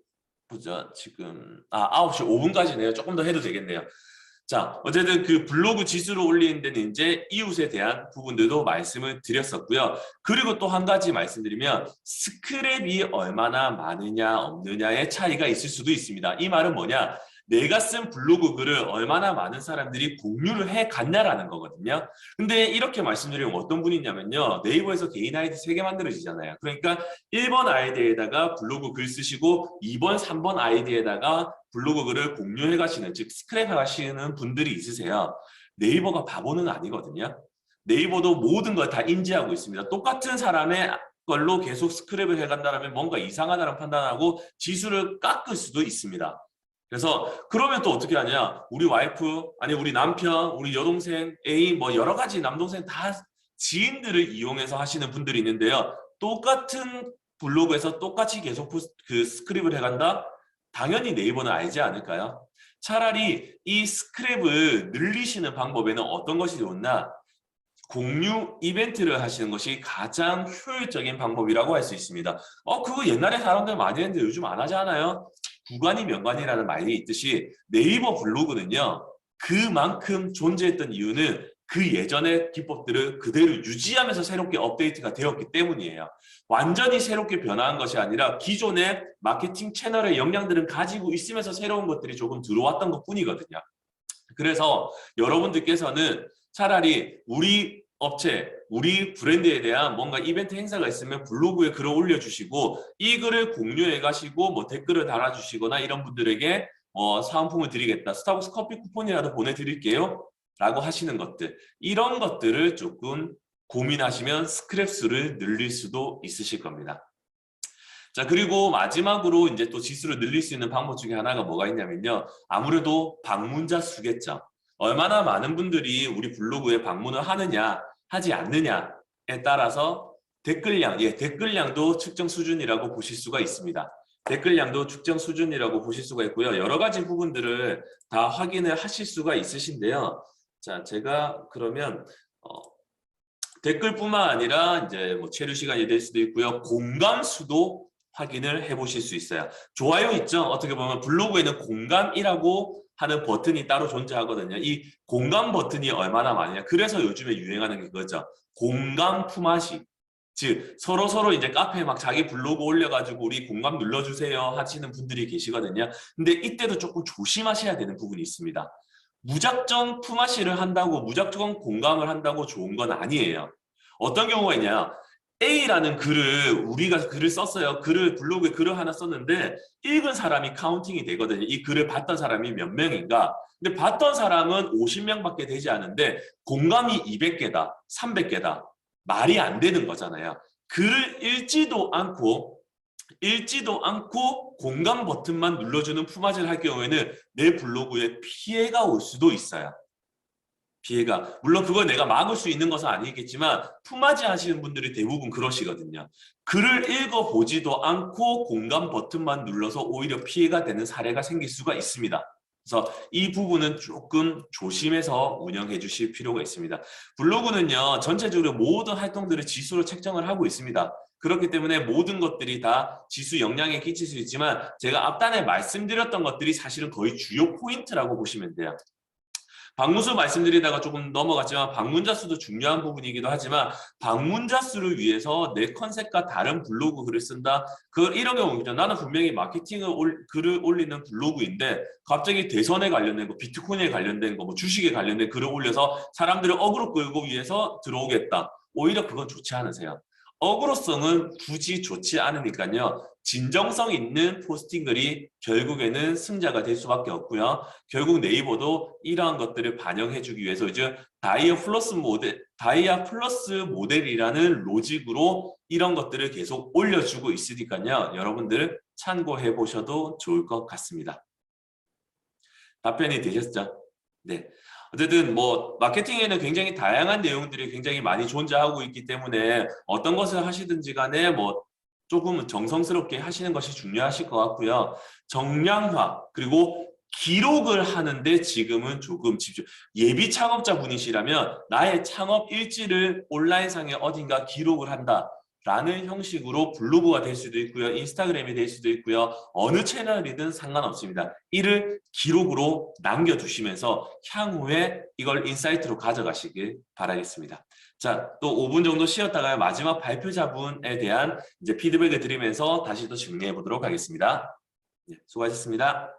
보자. 지금 9시 5분까지네요. 조금 더 해도 되겠네요. 자, 어쨌든 그 블로그 지수를 올리는 데는 이제 이웃에 대한 부분들도 말씀을 드렸었고요. 그리고 또 한 가지 말씀드리면, 스크랩이 얼마나 많으냐 없느냐의 차이가 있을 수도 있습니다. 이 말은 뭐냐? 내가 쓴 블로그 글을 얼마나 많은 사람들이 공유를 해 갔냐라는 거거든요. 근데 이렇게 말씀드리면 어떤 분이 있냐면요. 네이버에서 개인 아이디 3개 만들어지잖아요. 그러니까 1번 아이디에다가 블로그 글 쓰시고 2번, 3번 아이디에다가 블로그 글을 공유해 가시는, 즉 스크랩 하시는 분들이 있으세요. 네이버가 바보는 아니거든요. 네이버도 모든 걸 다 인지하고 있습니다. 똑같은 사람의 걸로 계속 스크랩을 해간다면 뭔가 이상하다는 판단하고 지수를 깎을 수도 있습니다. 그래서 그러면 또 어떻게 하냐? 우리 와이프, 아니 우리 남편, 우리 여동생, 애인, 뭐 여러 가지 남동생 다 지인들을 이용해서 하시는 분들이 있는데요. 똑같은 블로그에서 똑같이 계속 그 스크립을 해간다? 당연히 네이버는 알지 않을까요? 차라리 이 스크랩을 늘리시는 방법에는 어떤 것이 좋나? 공유 이벤트를 하시는 것이 가장 효율적인 방법이라고 할 수 있습니다. 그거 옛날에 사람들 많이 했는데 요즘 안 하지 않아요? 구간이 명관이라는 말이 있듯이 네이버 블로그는요. 그만큼 존재했던 이유는 그 예전의 기법들을 그대로 유지하면서 새롭게 업데이트가 되었기 때문이에요. 완전히 새롭게 변화한 것이 아니라 기존의 마케팅 채널의 역량들은 가지고 있으면서 새로운 것들이 조금 들어왔던 것뿐이거든요. 그래서 여러분들께서는 차라리 우리 업체, 우리 브랜드에 대한 뭔가 이벤트 행사가 있으면 블로그에 글을 올려주시고 이 글을 공유해 가시고 뭐 댓글을 달아주시거나 이런 분들에게 사은품을 드리겠다. 스타벅스 커피 쿠폰이라도 보내드릴게요. 라고 하시는 것들. 이런 것들을 조금 고민하시면 스크랩 수를 늘릴 수도 있으실 겁니다. 자, 그리고 마지막으로 이제 또 지수를 늘릴 수 있는 방법 중에 하나가 뭐가 있냐면요. 아무래도 방문자 수겠죠. 얼마나 많은 분들이 우리 블로그에 방문을 하느냐, 하지 않느냐에 따라서 댓글량, 댓글량도 측정 수준이라고 보실 수가 있습니다. 댓글량도 측정 수준이라고 보실 수가 있고요. 여러 가지 부분들을 다 확인을 하실 수가 있으신데요. 자, 제가 그러면 댓글뿐만 아니라 이제 뭐 체류 시간이 될 수도 있고요. 공감 수도 확인을 해보실 수 있어요. 좋아요 있죠? 어떻게 보면 블로그에는 공감이라고 하는 버튼이 따로 존재하거든요. 이 공감 버튼이 얼마나 많으냐. 그래서 요즘에 유행하는 게 그거죠. 공감 품앗이. 즉 서로 이제 카페에 막 자기 블로그 올려가지고 우리 공감 눌러주세요 하시는 분들이 계시거든요. 근데 이때도 조금 조심하셔야 되는 부분이 있습니다. 무작정 품앗이를 한다고 무작정 공감을 한다고 좋은 건 아니에요. 어떤 경우가 있냐. A라는 글을 우리가 글을 썼어요. 블로그에 글을 하나 썼는데 읽은 사람이 카운팅이 되거든요. 이 글을 봤던 사람이 몇 명인가. 근데 봤던 사람은 50명밖에 되지 않은데 공감이 200개다, 300개다. 말이 안 되는 거잖아요. 글을 읽지도 않고 공감 버튼만 눌러주는 품앗이를 할 경우에는 내 블로그에 피해가 올 수도 있어요. 피해가. 물론 그걸 내가 막을 수 있는 것은 아니겠지만 품앗이 하시는 분들이 대부분 그러시거든요. 글을 읽어보지도 않고 공감 버튼만 눌러서 오히려 피해가 되는 사례가 생길 수가 있습니다. 그래서 이 부분은 조금 조심해서 운영해 주실 필요가 있습니다. 블로그는요. 전체적으로 모든 활동들을 지수로 책정을 하고 있습니다. 그렇기 때문에 모든 것들이 다 지수 영향에 끼칠 수 있지만 제가 앞단에 말씀드렸던 것들이 사실은 거의 주요 포인트라고 보시면 돼요. 방문수 말씀드리다가 조금 넘어갔지만 방문자 수도 중요한 부분이기도 하지만 방문자 수를 위해서 내 컨셉과 다른 블로그 글을 쓴다. 이런 경우죠. 나는 분명히 글을 올리는 블로그인데 갑자기 대선에 관련된 거, 비트코인에 관련된 거, 뭐 주식에 관련된 글을 올려서 사람들을 어그로 끌고 위해서 들어오겠다. 오히려 그건 좋지 않으세요. 어그로성은 굳이 좋지 않으니까요. 진정성 있는 포스팅 글이 결국에는 승자가 될 수밖에 없고요. 결국 네이버도 이러한 것들을 반영해주기 위해서 이제 다이아 플러스 모델이라는 로직으로 이런 것들을 계속 올려주고 있으니까요. 여러분들 참고해 보셔도 좋을 것 같습니다. 답변이 되셨죠? 네. 어쨌든 뭐 마케팅에는 굉장히 다양한 내용들이 굉장히 많이 존재하고 있기 때문에 어떤 것을 하시든지 간에 뭐 조금 정성스럽게 하시는 것이 중요하실 것 같고요. 정량화 그리고 기록을 하는데 지금은 조금 집중. 예비 창업자 분이시라면 나의 창업 일지를 온라인상에 어딘가 기록을 한다. 라는 형식으로 블로그가 될 수도 있고요. 인스타그램이 될 수도 있고요. 어느 채널이든 상관없습니다. 이를 기록으로 남겨두시면서 향후에 이걸 인사이트로 가져가시길 바라겠습니다. 자, 또 5분 정도 쉬었다가 마지막 발표자분에 대한 이제 피드백을 드리면서 다시 또 정리해 보도록 하겠습니다. 네, 수고하셨습니다.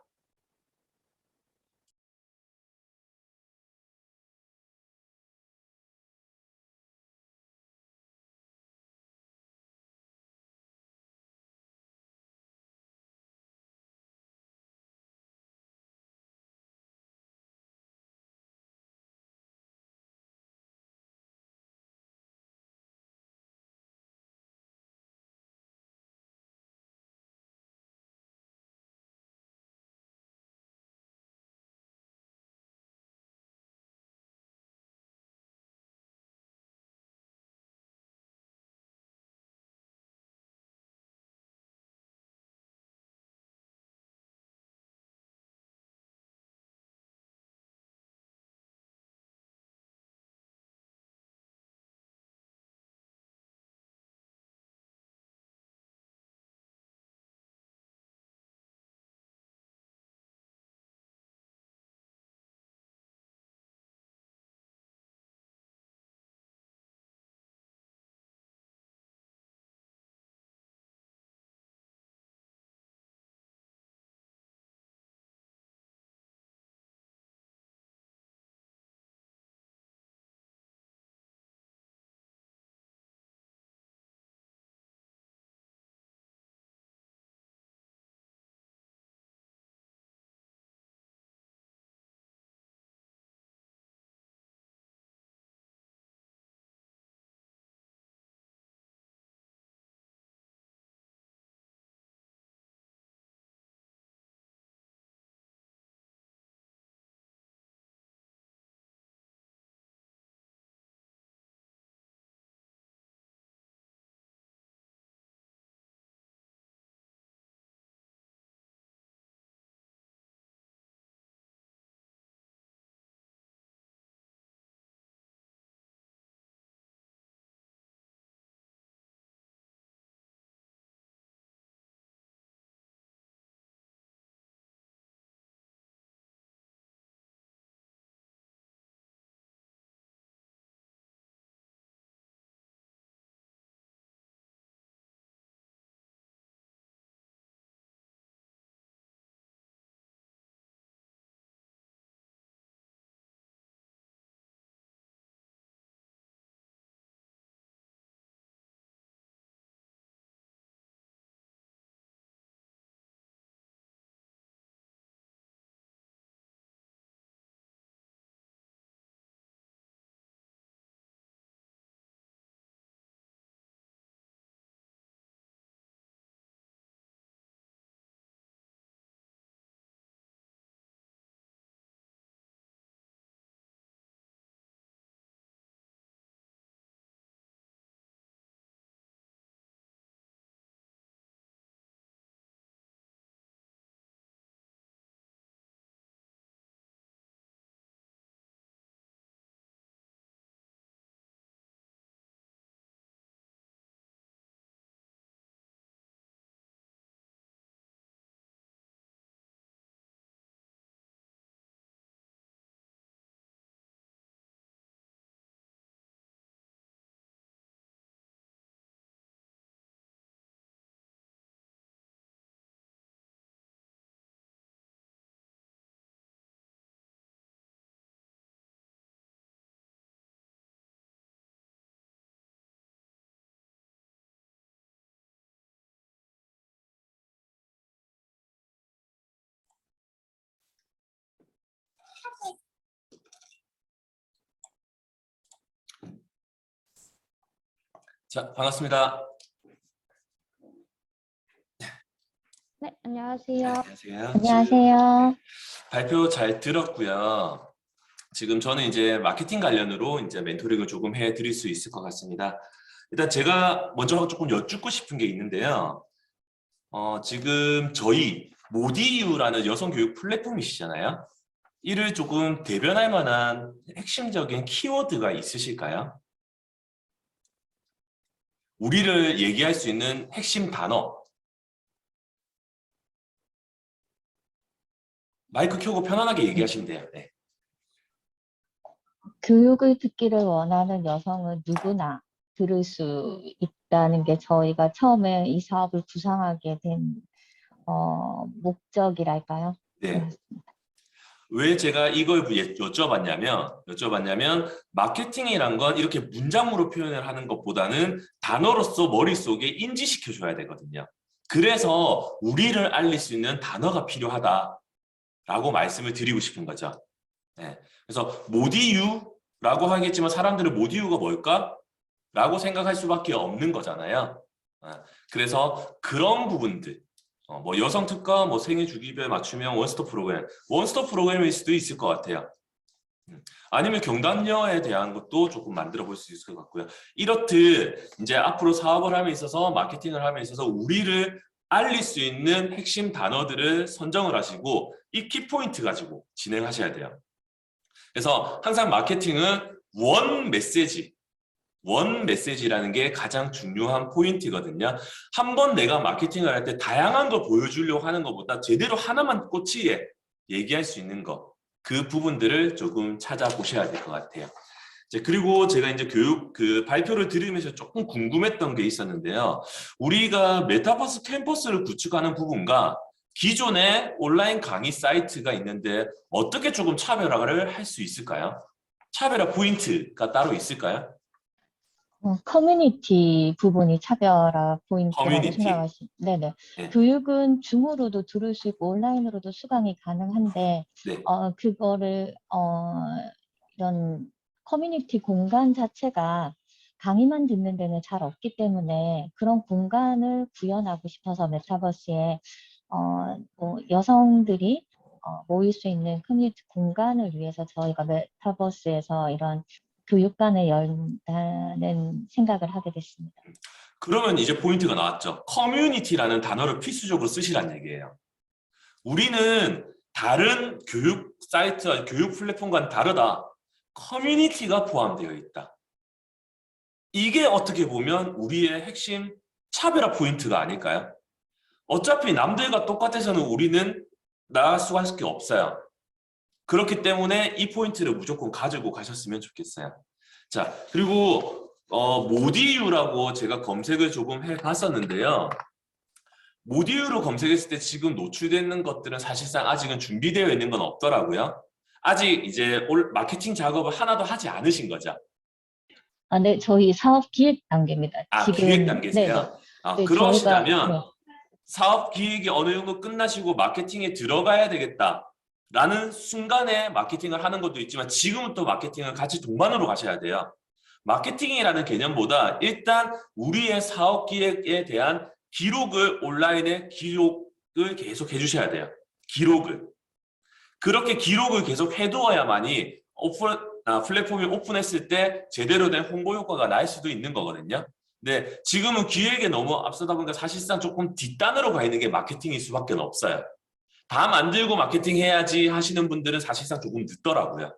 자, 반갑습니다. 네, 네, 안녕하세요. 안녕하세요. 지금 안녕하세요. 발표 잘 들었고요. 지금 저는 이제 마케팅 관련으로 이제 멘토링을 조금 해드릴 수 있을 것 같습니다. 일단 제가 먼저 조금 여쭙고 싶은 게 있는데요. 지금 저희 모디유라는 여성 교육 플랫폼이시잖아요. 이를 조금 대변할 만한 핵심적인 키워드가 있으실까요? 우리를 얘기할 수 있는 핵심 단어. 마이크 켜고 편안하게 얘기하시면 돼요. 네. 교육을 듣기를 원하는 여성은 누구나 들을 수 있다는 게 저희가 처음에 이 사업을 구상하게 된 목적이랄까요? 네. 왜 제가 이걸 여쭤봤냐면 마케팅이란 건 이렇게 문장으로 표현을 하는 것보다는 단어로서 머릿속에 인지시켜줘야 되거든요. 그래서 우리를 알릴 수 있는 단어가 필요하다라고 말씀을 드리고 싶은 거죠. 네. 그래서 모디유라고 하겠지만 사람들은 모디유가 뭘까? 라고 생각할 수밖에 없는 거잖아요. 그래서 그런 부분들, 뭐 여성 특가, 뭐 생애 주기별 맞춤형 원스톱 프로그램일 수도 있을 것 같아요. 아니면 경단녀에 대한 것도 조금 만들어 볼 수 있을 것 같고요. 이렇듯 이제 앞으로 사업을 함에 있어서 마케팅을 함에 있어서 우리를 알릴 수 있는 핵심 단어들을 선정을 하시고 이 키포인트 가지고 진행하셔야 돼요. 그래서 항상 마케팅은 원 메시지라는 게 가장 중요한 포인트거든요. 한번 내가 마케팅을 할 때 다양한 걸 보여주려고 하는 것보다 제대로 하나만 꽂히게 얘기할 수 있는 것, 그 부분들을 조금 찾아보셔야 될 것 같아요. 그리고 제가 이제 교육 발표를 들으면서 조금 궁금했던 게 있었는데요. 우리가 메타버스 캠퍼스를 구축하는 부분과 기존의 온라인 강의 사이트가 있는데 어떻게 조금 차별화를 할 수 있을까요? 차별화 포인트가 따로 있을까요? 커뮤니티 부분이 차별화 포인트라고 커뮤니티. 생각하시. 네네. 네. 교육은 줌으로도 들을 수 있고 온라인으로도 수강이 가능한데 네. 그거를 이런 커뮤니티 공간 자체가 강의만 듣는 데는 잘 없기 때문에 그런 공간을 구현하고 싶어서 메타버스에 뭐 여성들이 모일 수 있는 커뮤니티 공간을 위해서 저희가 메타버스에서 이런 교육관을 열다는 생각을 하게 됐습니다. 그러면 이제 포인트가 나왔죠. 커뮤니티라는 단어를 필수적으로 쓰시란 얘기예요. 우리는 다른 교육 사이트와 교육 플랫폼과는 다르다. 커뮤니티가 포함되어 있다. 이게 어떻게 보면 우리의 핵심 차별화 포인트가 아닐까요? 어차피 남들과 똑같아서는 우리는 나아갈 수가 없어요. 그렇기 때문에 이 포인트를 무조건 가지고 가셨으면 좋겠어요. 자, 그리고 모디유라고 제가 검색을 조금 해봤었는데요. 모디유로 검색했을 때 지금 노출되는 것들은 사실상 아직은 준비되어 있는 건 없더라고요. 아직 이제 마케팅 작업을 하나도 하지 않으신 거죠? 네, 저희 사업 기획 단계입니다. 지금, 기획 단계세요? 네네. 네, 그러시다면 네. 사업 기획이 어느 정도 끝나시고 마케팅에 들어가야 되겠다라는 순간에 마케팅을 하는 것도 있지만 지금부터 마케팅을 같이 동반으로 가셔야 돼요. 마케팅이라는 개념보다 일단 우리의 사업 기획에 대한 기록을 온라인에 기록을 계속 해주셔야 돼요. 기록을. 그렇게 기록을 계속 해두어야만이 플랫폼이 오픈했을 때 제대로 된 홍보 효과가 날 수도 있는 거거든요. 근데 지금은 기획에 너무 앞서다 보니까 사실상 조금 뒷단으로 가 있는 게 마케팅일 수밖에 없어요. 다 만들고 마케팅 해야지 하시는 분들은 사실상 조금 늦더라고요.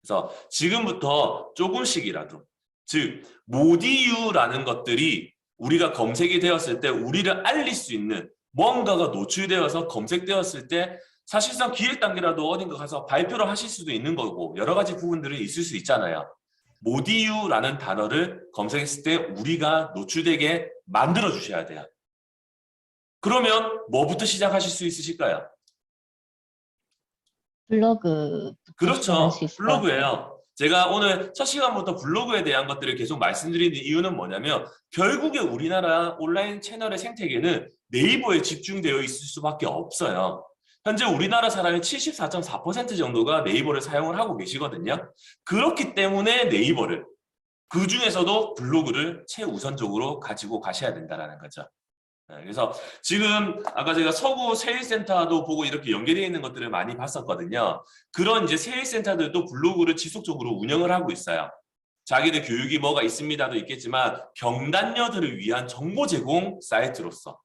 그래서 지금부터 조금씩이라도, 즉 모디유라는 것들이 우리가 검색이 되었을 때 우리를 알릴 수 있는 뭔가가 노출되어서 검색되었을 때 사실상 기획 단계라도 어딘가 가서 발표를 하실 수도 있는 거고 여러 가지 부분들이 있을 수 있잖아요. 모디유라는 단어를 검색했을 때 우리가 노출되게 만들어 주셔야 돼요. 그러면 뭐부터 시작하실 수 있으실까요? 블로그. 그렇죠. 블로그예요. 제가 오늘 첫 시간부터 블로그에 대한 것들을 계속 말씀드리는 이유는 뭐냐면 결국에 우리나라 온라인 채널의 생태계는 네이버에 집중되어 있을 수밖에 없어요. 현재 우리나라 사람의 74.4% 정도가 네이버를 사용을 하고 계시거든요. 그렇기 때문에 네이버를 그 중에서도 블로그를 최우선적으로 가지고 가셔야 된다라는 거죠. 그래서 지금 아까 제가 서구 세일센터도 보고 이렇게 연계되어 있는 것들을 많이 봤었거든요. 그런 이제 세일센터들도 블로그를 지속적으로 운영을 하고 있어요. 자기들 교육이 뭐가 있습니다도 있겠지만 경단녀들을 위한 정보 제공 사이트로서.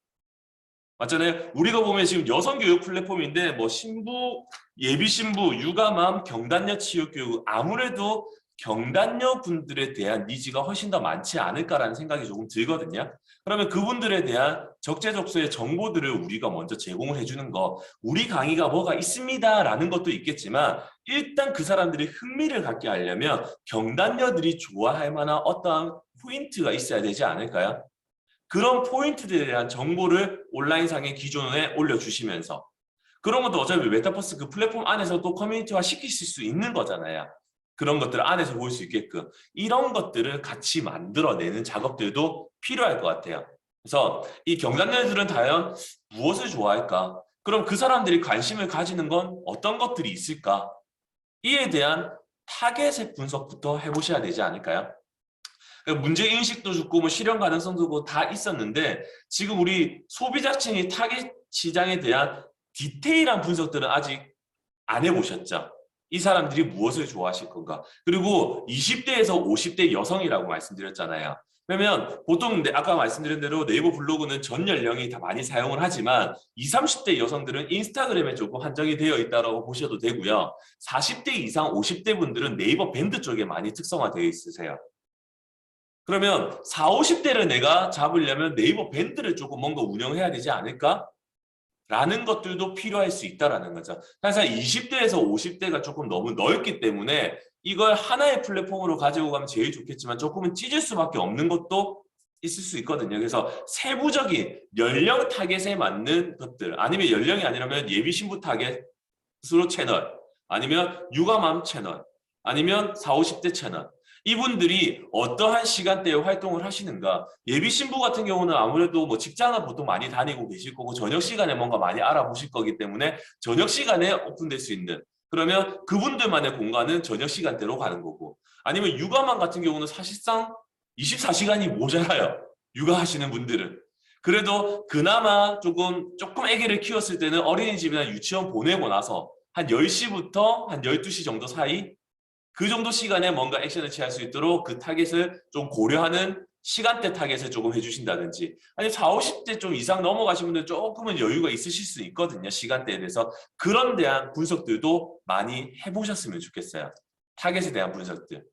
맞잖아요. 우리가 보면 지금 여성 교육 플랫폼인데 뭐 신부, 예비 신부, 육아맘, 경단녀 치유 교육 아무래도 경단녀 분들에 대한 니즈가 훨씬 더 많지 않을까라는 생각이 조금 들거든요. 그러면 그분들에 대한 적재적소의 정보들을 우리가 먼저 제공을 해주는 거, 우리 강의가 뭐가 있습니다라는 것도 있겠지만 일단 그 사람들이 흥미를 갖게 하려면 경단녀들이 좋아할 만한 어떠한 포인트가 있어야 되지 않을까요? 그런 포인트들에 대한 정보를 온라인상의 기존에 올려주시면서 그런 것도 어차피 메타버스 그 플랫폼 안에서 또 커뮤니티화 시키실 수 있는 거잖아요. 그런 것들을 안에서 볼 수 있게끔 이런 것들을 같이 만들어내는 작업들도 필요할 것 같아요. 그래서 이 경단녀들은 과연 무엇을 좋아할까? 그럼 그 사람들이 관심을 가지는 건 어떤 것들이 있을까? 이에 대한 타겟의 분석부터 해보셔야 되지 않을까요? 문제인식도 좋고 뭐 실현 가능성도 좋고 다 있었는데 지금 우리 소비자층이 타겟 시장에 대한 디테일한 분석들은 아직 안 해보셨죠? 이 사람들이 무엇을 좋아하실 건가? 그리고 20대에서 50대 여성이라고 말씀드렸잖아요. 그러면 보통 아까 말씀드린 대로 네이버 블로그는 전 연령이 다 많이 사용을 하지만 20, 30대 여성들은 인스타그램에 조금 한정이 되어 있다고 보셔도 되고요. 40대 이상 50대 분들은 네이버 밴드 쪽에 많이 특성화되어 있으세요. 그러면 40, 50대를 내가 잡으려면 네이버 밴드를 조금 뭔가 운영해야 되지 않을까? 라는 것들도 필요할 수 있다는 거죠. 사실 20대에서 50대가 조금 너무 넓기 때문에 이걸 하나의 플랫폼으로 가지고 가면 제일 좋겠지만 조금은 찢을 수밖에 없는 것도 있을 수 있거든요. 그래서 세부적인 연령 타겟에 맞는 것들 아니면 연령이 아니라면 예비 신부 타겟으로 채널 아니면 육아맘 채널 아니면 40, 50대 채널 이분들이 어떠한 시간대에 활동을 하시는가. 예비 신부 같은 경우는 아무래도 뭐 직장을 보통 많이 다니고 계실 거고 저녁 시간에 뭔가 많이 알아보실 거기 때문에 저녁 시간에 오픈될 수 있는 그러면 그분들만의 공간은 저녁 시간대로 가는 거고 아니면 육아만 같은 경우는 사실상 24시간이 모자라요. 육아하시는 분들은. 그래도 그나마 조금 아기를 키웠을 때는 어린이집이나 유치원 보내고 나서 한 10시부터 한 12시 정도 사이 그 정도 시간에 뭔가 액션을 취할 수 있도록 그 타겟을 좀 고려하는 시간대 타겟을 조금 해주신다든지 아니 40, 50대 좀 이상 넘어가신 분들 조금은 여유가 있으실 수 있거든요. 시간대에 대해서 그런 대한 분석들도 많이 해보셨으면 좋겠어요. 타겟에 대한 분석들.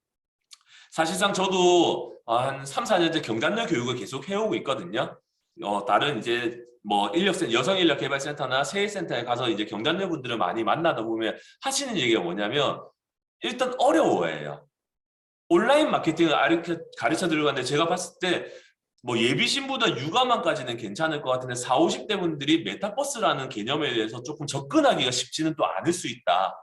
사실상 저도 한 3, 4년째 경단녀 교육을 계속 해오고 있거든요. 다른 이제 뭐 여성 인력 개발센터나 세일센터에 가서 이제 경단녀 분들을 많이 만나다 보면 하시는 얘기가 뭐냐면 일단 어려워해요. 온라인 마케팅을 가르쳐 들어갔는데 제가 봤을 때 뭐 예비 신부나 육아만까지는 괜찮을 것 같은데 40, 50대 분들이 메타버스라는 개념에 대해서 조금 접근하기가 쉽지는 또 않을 수 있다.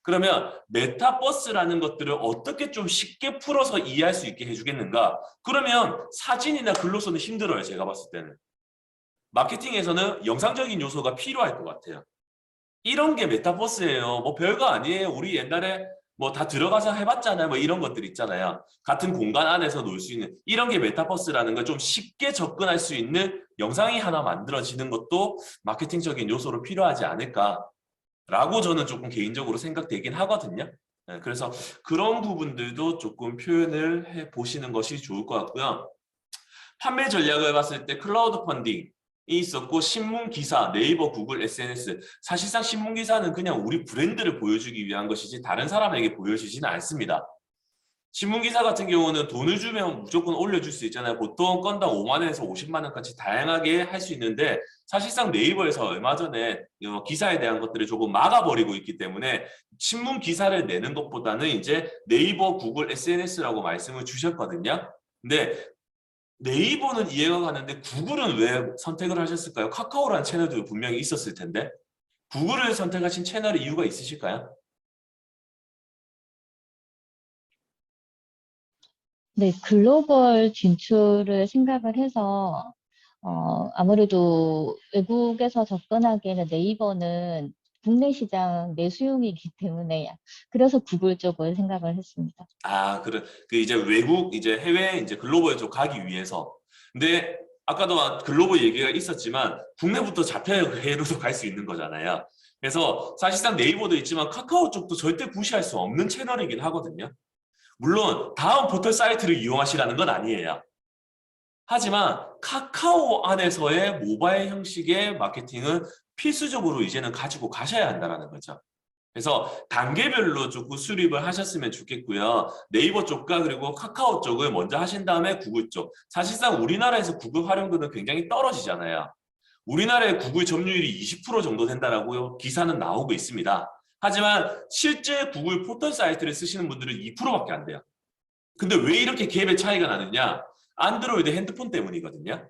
그러면 메타버스라는 것들을 어떻게 좀 쉽게 풀어서 이해할 수 있게 해주겠는가? 그러면 사진이나 글로서는 힘들어요. 제가 봤을 때는. 마케팅에서는 영상적인 요소가 필요할 것 같아요. 이런 게 메타버스예요. 뭐 별거 아니에요. 우리 옛날에 뭐 다 들어가서 해봤잖아요. 뭐 이런 것들 있잖아요. 같은 공간 안에서 놀 수 있는 이런 게 메타버스라는 걸 좀 쉽게 접근할 수 있는 영상이 하나 만들어지는 것도 마케팅적인 요소로 필요하지 않을까라고 저는 조금 개인적으로 생각되긴 하거든요. 네, 그래서 그런 부분들도 조금 표현을 해보시는 것이 좋을 것 같고요. 판매 전략을 봤을 때 클라우드 펀딩 있었고 신문 기사, 네이버, 구글, SNS 사실상 신문 기사는 그냥 우리 브랜드를 보여주기 위한 것이지 다른 사람에게 보여주지는 않습니다. 신문 기사 같은 경우는 돈을 주면 무조건 올려줄 수 있잖아요. 보통 건당 5만 원에서 50만 원까지 다양하게 할 수 있는데 사실상 네이버에서 얼마 전에 기사에 대한 것들을 조금 막아버리고 있기 때문에 신문 기사를 내는 것보다는 이제 네이버, 구글, SNS라고 말씀을 주셨거든요. 근데 네이버는 이해가 가는데 구글은 왜 선택을 하셨을까요? 카카오라는 채널도 분명히 있었을 텐데 구글을 선택하신 채널의 이유가 있으실까요? 네, 글로벌 진출을 생각을 해서 아무래도 외국에서 접근하기에는 네이버는 국내 시장 내수용이기 때문에 그래서 구글 쪽을 생각을 했습니다. 아, 그 이제 외국, 이제 해외, 이제 글로벌 쪽 가기 위해서. 근데 아까도 글로벌 얘기가 있었지만 국내부터 잡혀야 해외로도 갈 수 있는 거잖아요. 그래서 사실상 네이버도 있지만 카카오 쪽도 절대 무시할 수 없는 채널이긴 하거든요. 물론 다음 포털 사이트를 이용하시라는 건 아니에요. 하지만 카카오 안에서의 모바일 형식의 마케팅은 필수적으로 이제는 가지고 가셔야 한다는 거죠. 그래서 단계별로 조금 수립을 하셨으면 좋겠고요. 네이버 쪽과 그리고 카카오 쪽을 먼저 하신 다음에 구글 쪽. 사실상 우리나라에서 구글 활용도는 굉장히 떨어지잖아요. 우리나라의 구글 점유율이 20% 정도 된다라고 기사는 나오고 있습니다. 하지만 실제 구글 포털 사이트를 쓰시는 분들은 2%밖에 안 돼요. 근데 왜 이렇게 갭의 차이가 나느냐? 안드로이드 핸드폰 때문이거든요.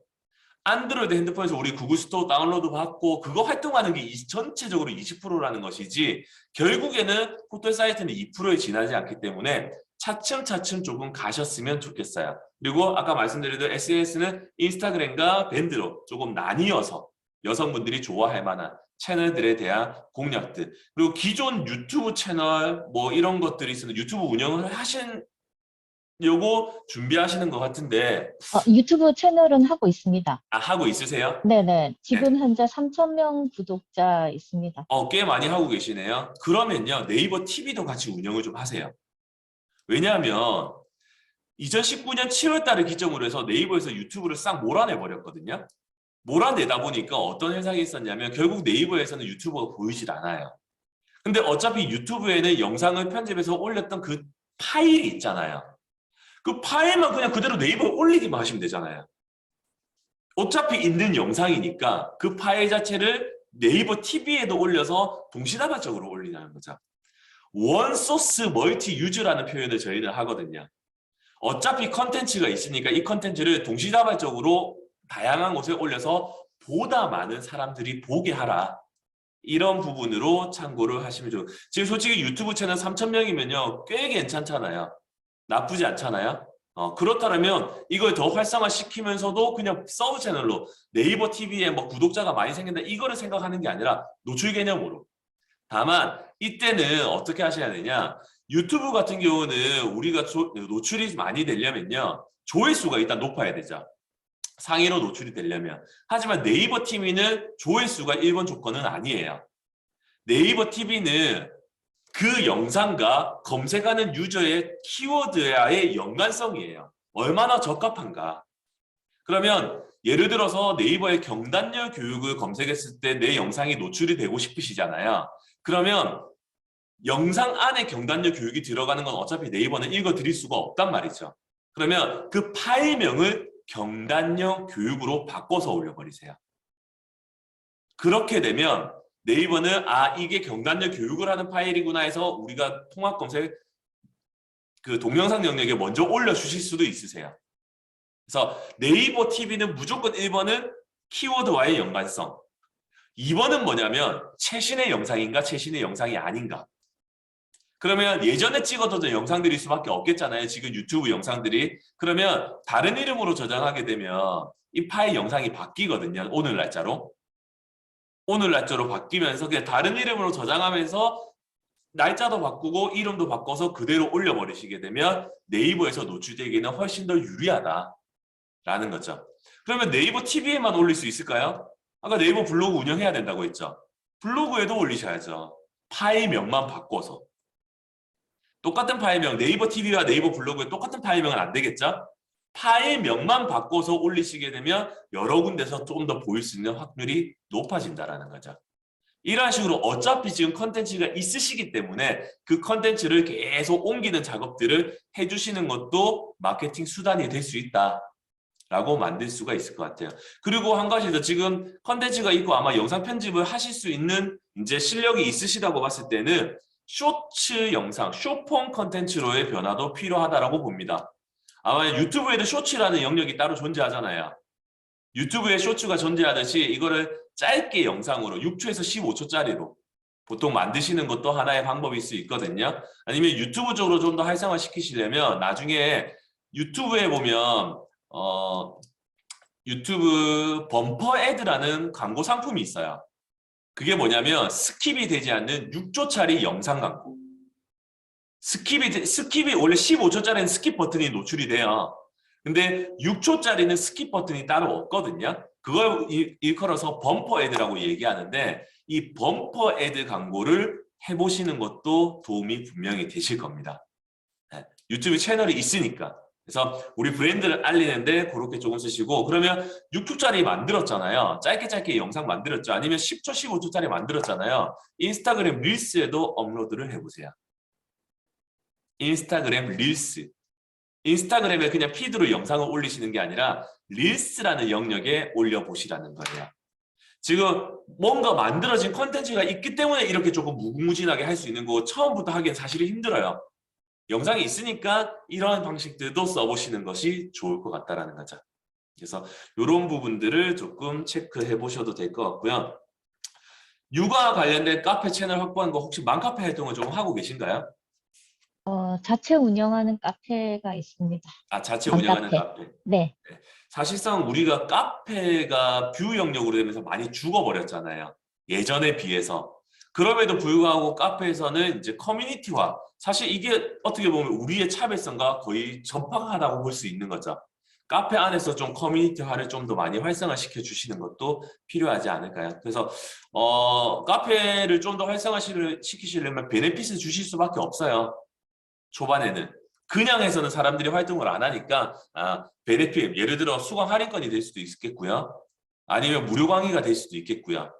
안드로이드 핸드폰에서 우리 구글 스토어 다운로드 받고 그거 활동하는 게 전체적으로 20%라는 것이지 결국에는 포털 사이트는 2%에 지나지 않기 때문에 차츰차츰 조금 가셨으면 좋겠어요. 그리고 아까 말씀드린 SNS는 인스타그램과 밴드로 조금 나뉘어서 여성분들이 좋아할 만한 채널들에 대한 공략들, 그리고 기존 유튜브 채널 뭐 이런 것들이 있으면 유튜브 운영을 하시려고 준비하시는 것 같은데 유튜브 채널은 하고 있습니다. 하고 있으세요? 네네. 지금 현재 3,000명 구독자 있습니다. 꽤 많이 하고 계시네요. 그러면요, 네이버 TV도 같이 운영을 좀 하세요. 왜냐하면 2019년 7월 달을 기점으로 해서 네이버에서 유튜브를 싹 몰아내버렸거든요. 몰아내다 보니까 어떤 현상이 있었냐면 결국 네이버에서는 유튜버가 보이질 않아요. 근데 어차피 유튜브에는 영상을 편집해서 올렸던 그 파일이 있잖아요. 그 파일만 그냥 그대로 네이버에 올리기만 하시면 되잖아요. 어차피 있는 영상이니까 그 파일 자체를 네이버 TV에도 올려서 동시다발적으로 올리는 거죠. 원 소스 멀티 유즈라는 표현을 저희는 하거든요. 어차피 컨텐츠가 있으니까 이 컨텐츠를 동시다발적으로 다양한 곳에 올려서 보다 많은 사람들이 보게 하라. 이런 부분으로 참고를 하시면 좋을. 지금 솔직히 유튜브 채널 3,000명이면요 꽤 괜찮잖아요. 나쁘지 않잖아요. 그렇다면 이걸 더 활성화시키면서도 그냥 서브 채널로 네이버 TV에 뭐 구독자가 많이 생긴다 이거를 생각하는 게 아니라 노출 개념으로. 다만 이때는 어떻게 하셔야 되냐, 유튜브 같은 경우는 우리가 노출이 많이 되려면요 조회수가 일단 높아야 되죠. 상위로 노출이 되려면. 하지만 네이버 TV는 조회수가 1번 조건은 아니에요. 네이버 TV는 그 영상과 검색하는 유저의 키워드와의 연관성이에요. 얼마나 적합한가. 그러면 예를 들어서 네이버의 경단녀 교육을 검색했을 때 내 영상이 노출이 되고 싶으시잖아요. 그러면 영상 안에 경단녀 교육이 들어가는 건 어차피 네이버는 읽어드릴 수가 없단 말이죠. 그러면 그 파일명을 경단녀 교육으로 바꿔서 올려버리세요. 그렇게 되면 네이버는 이게 경단녀 교육을 하는 파일이구나 해서 우리가 통합 검색 그 동영상 영역에 먼저 올려주실 수도 있으세요. 그래서 네이버 TV는 무조건 1번은 키워드와의 연관성, 2번은 뭐냐면 최신의 영상인가 최신의 영상이 아닌가. 그러면 예전에 찍어뒀던 영상들일 수밖에 없겠잖아요. 지금 유튜브 영상들이. 그러면 다른 이름으로 저장하게 되면 이 파일 영상이 바뀌거든요. 오늘 날짜로. 오늘 날짜로 바뀌면서 그냥 다른 이름으로 저장하면서 날짜도 바꾸고 이름도 바꿔서 그대로 올려버리시게 되면 네이버에서 노출되기는 훨씬 더 유리하다라는 거죠. 그러면 네이버 TV에만 올릴 수 있을까요? 아까 네이버 블로그 운영해야 된다고 했죠. 블로그에도 올리셔야죠. 파일명만 바꿔서. 똑같은 파일명, 네이버 TV와 네이버 블로그에 똑같은 파일명은 안 되겠죠? 파일명만 바꿔서 올리시게 되면 여러 군데서 조금 더 보일 수 있는 확률이 높아진다는 거죠. 이런 식으로 어차피 지금 컨텐츠가 있으시기 때문에 그 컨텐츠를 계속 옮기는 작업들을 해주시는 것도 마케팅 수단이 될 수 있다라고 만들 수가 있을 것 같아요. 그리고 한 가지 더, 지금 컨텐츠가 있고 아마 영상 편집을 하실 수 있는 이제 실력이 있으시다고 봤을 때는 쇼츠 영상, 쇼폼 컨텐츠로의 변화도 필요하다라고 봅니다. 아마 유튜브에도 쇼츠라는 영역이 따로 존재하잖아요. 유튜브에 쇼츠가 존재하듯이 이거를 짧게 영상으로 6초에서 15초짜리로 보통 만드시는 것도 하나의 방법일 수 있거든요. 아니면 유튜브 쪽으로 좀 더 활성화 시키시려면 나중에 유튜브에 보면 유튜브 범퍼 애드라는 광고 상품이 있어요. 그게 뭐냐면 스킵이 되지 않는 6초짜리 영상 광고. 스킵이 원래 15초짜리는 스킵 버튼이 노출이 돼요. 근데 6초짜리는 스킵 버튼이 따로 없거든요. 그걸 일컬어서 범퍼 애드라고 얘기하는데 이 범퍼 애드 광고를 해보시는 것도 도움이 분명히 되실 겁니다. 네, 유튜브 채널이 있으니까. 그래서 우리 브랜드를 알리는데 그렇게 조금 쓰시고 그러면 6초짜리 만들었잖아요. 짧게 영상 만들었죠. 아니면 10초, 15초짜리 만들었잖아요. 인스타그램 릴스에도 업로드를 해보세요. 인스타그램 릴스. 인스타그램에 그냥 피드로 영상을 올리시는 게 아니라 릴스라는 영역에 올려보시라는 거예요. 지금 뭔가 만들어진 컨텐츠가 있기 때문에 이렇게 조금 무궁무진하게 할 수 있는 거고 처음부터 하기엔 사실은 힘들어요. 영상이 있으니까 이런 방식들도 써보시는 것이 좋을 것 같다라는 거죠. 그래서 이런 부분들을 조금 체크해 보셔도 될 것 같고요. 육아 관련된 카페 채널 확보하는 거 혹시 맘카페 활동을 좀 하고 계신가요? 자체 운영하는 카페가 있습니다. 아, 자체 운영하는 맘카페. 카페. 네, 사실상 우리가 카페가 뷰 영역으로 되면서 많이 죽어버렸잖아요. 예전에 비해서. 그럼에도 불구하고 카페에서는 이제 커뮤니티화. 사실 이게 어떻게 보면 우리의 차별성과 거의 접합하다고 볼 수 있는 거죠. 카페 안에서 좀 커뮤니티화를 좀 더 많이 활성화시켜 주시는 것도 필요하지 않을까요? 그래서 카페를 좀 더 활성화시키시려면 베네핏을 주실 수밖에 없어요. 초반에는. 그냥 해서는 사람들이 활동을 안 하니까 베네핏, 예를 들어 수강 할인권이 될 수도 있겠고요. 아니면 무료 강의가 될 수도 있겠고요.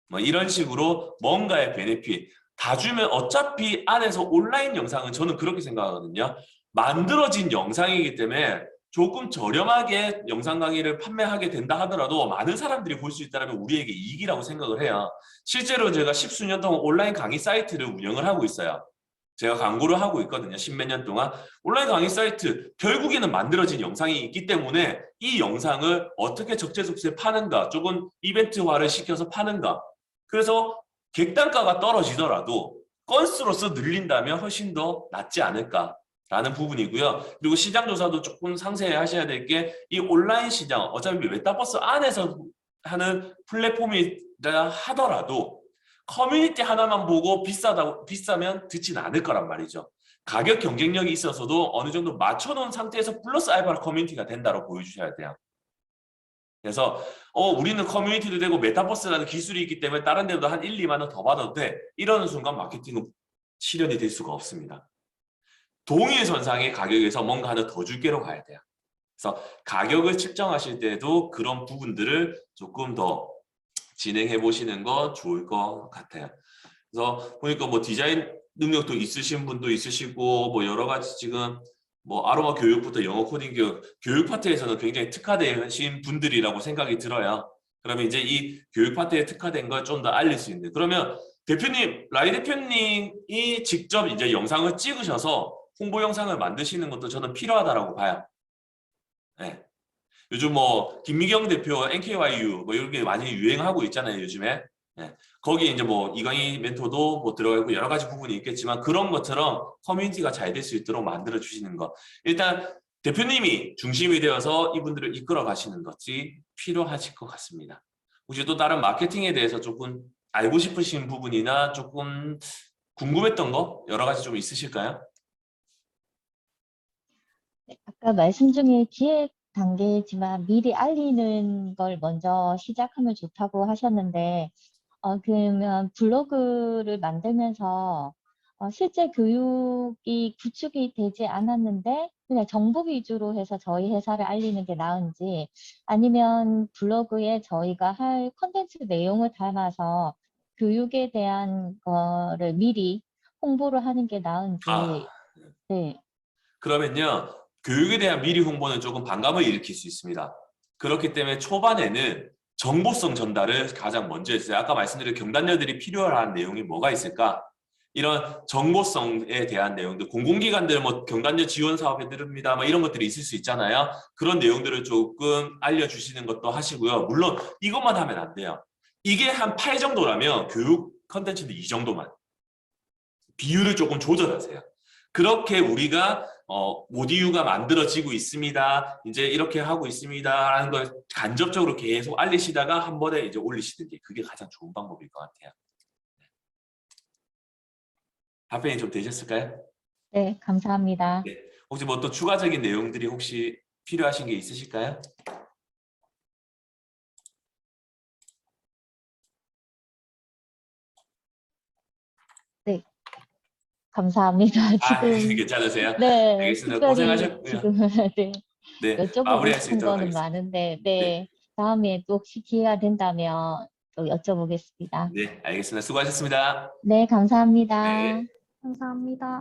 뭐 이런 식으로 뭔가의 베네핏 다 주면 어차피 안에서 온라인 영상은 저는 그렇게 생각하거든요. 만들어진 영상이기 때문에 조금 저렴하게 영상 강의를 판매하게 된다 하더라도 많은 사람들이 볼 수 있다면 우리에게 이익이라고 생각을 해요. 실제로 제가 십수년 동안 온라인 강의 사이트를 운영을 하고 있어요. 제가 광고를 하고 있거든요. 십몇 년 동안. 온라인 강의 사이트 결국에는 만들어진 영상이 있기 때문에 이 영상을 어떻게 적재적소에 파는가, 조금 이벤트화를 시켜서 파는가. 그래서 객단가가 떨어지더라도 건수로서 늘린다면 훨씬 더 낫지 않을까라는 부분이고요. 그리고 시장 조사도 조금 상세히 하셔야 될 게 이 온라인 시장, 어차피 메타버스 안에서 하는 플랫폼이라 하더라도 커뮤니티 하나만 보고 비싸면 듣진 않을 거란 말이죠. 가격 경쟁력이 있어서도 어느 정도 맞춰놓은 상태에서 플러스 알파 커뮤니티가 된다고 보여주셔야 돼요. 그래서 우리는 커뮤니티도 되고 메타버스라는 기술이 있기 때문에 다른 데보다 한 1, 2만 원 더 받아도 돼. 이러는 순간 마케팅은 실현이 될 수가 없습니다. 동일선상의 가격에서 뭔가 하나 더 줄게로 가야 돼요. 그래서 가격을 측정하실 때도 그런 부분들을 조금 더 진행해 보시는 거 좋을 것 같아요. 그래서 보니까 뭐 디자인 능력도 있으신 분도 있으시고 뭐 여러 가지 지금 뭐 아로마 교육부터 영어 코딩 교육 파트에서는 굉장히 특화되신 분들이라고 생각이 들어요. 그러면 이제 이 교육 파트에 특화된 걸 좀 더 알릴 수 있는. 그러면 대표님, 라이 대표님이 직접 이제 영상을 찍으셔서 홍보 영상을 만드시는 것도 저는 필요하다라고 봐요. 네. 요즘 뭐 김미경 대표 NKYU 뭐 이런 게 많이 유행하고 있잖아요, 요즘에. 네. 거기 이제 뭐 이강희 멘토도 뭐 들어가 있고 여러 가지 부분이 있겠지만 그런 것처럼 커뮤니티가 잘 될 수 있도록 만들어 주시는 거. 일단 대표님이 중심이 되어서 이분들을 이끌어 가시는 것이 필요하실 것 같습니다. 혹시 또 다른 마케팅에 대해서 조금 알고 싶으신 부분이나 조금 궁금했던 거 여러 가지 좀 있으실까요? 아까 말씀 중에 기획 단계지만 미리 알리는 걸 먼저 시작하면 좋다고 하셨는데, 그러면 블로그를 만들면서 실제 교육이 구축이 되지 않았는데 그냥 정보 위주로 해서 저희 회사를 알리는 게 나은지, 아니면 블로그에 저희가 할 콘텐츠 내용을 담아서 교육에 대한 거를 미리 홍보를 하는 게 나은지. 네. 그러면요, 교육에 대한 미리 홍보는 조금 반감을 일으킬 수 있습니다. 그렇기 때문에 초반에는 정보성 전달을 가장 먼저 했어요. 아까 말씀드린 경단녀들이 필요한 내용이 뭐가 있을까? 이런 정보성에 대한 내용들, 공공기관들 뭐 경단녀 지원 사업 해드립니다. 뭐 이런 것들이 있을 수 있잖아요. 그런 내용들을 조금 알려주시는 것도 하시고요. 물론 이것만 하면 안 돼요. 이게 한 8 정도라면 교육 컨텐츠도 이 정도만. 비율을 조금 조절하세요. 그렇게 우리가 모디유가 만들어지고 있습니다. 이제 이렇게 하고 있습니다. 라는 걸 간접적으로 계속 알리시다가 한 번에 이제 올리시는 게 그게 가장 좋은 방법일 것 같아요. 답변이 좀 되셨을까요? 네, 감사합니다. 네. 혹시 뭐 또 추가적인 내용들이 혹시 필요하신 게 있으실까요? 감사합니다. 지금 괜찮으세요? 네, 알겠습니다. 특별히 고생하셨고요. 지금 네, 네, 여쭤보고 마무리할 수 싶은 있도록 거는 하겠습니다. 많은데 네, 네, 다음에 또 혹시 기회가 된다면 또 여쭤보겠습니다. 네, 알겠습니다. 수고하셨습니다. 네, 감사합니다. 네. 감사합니다.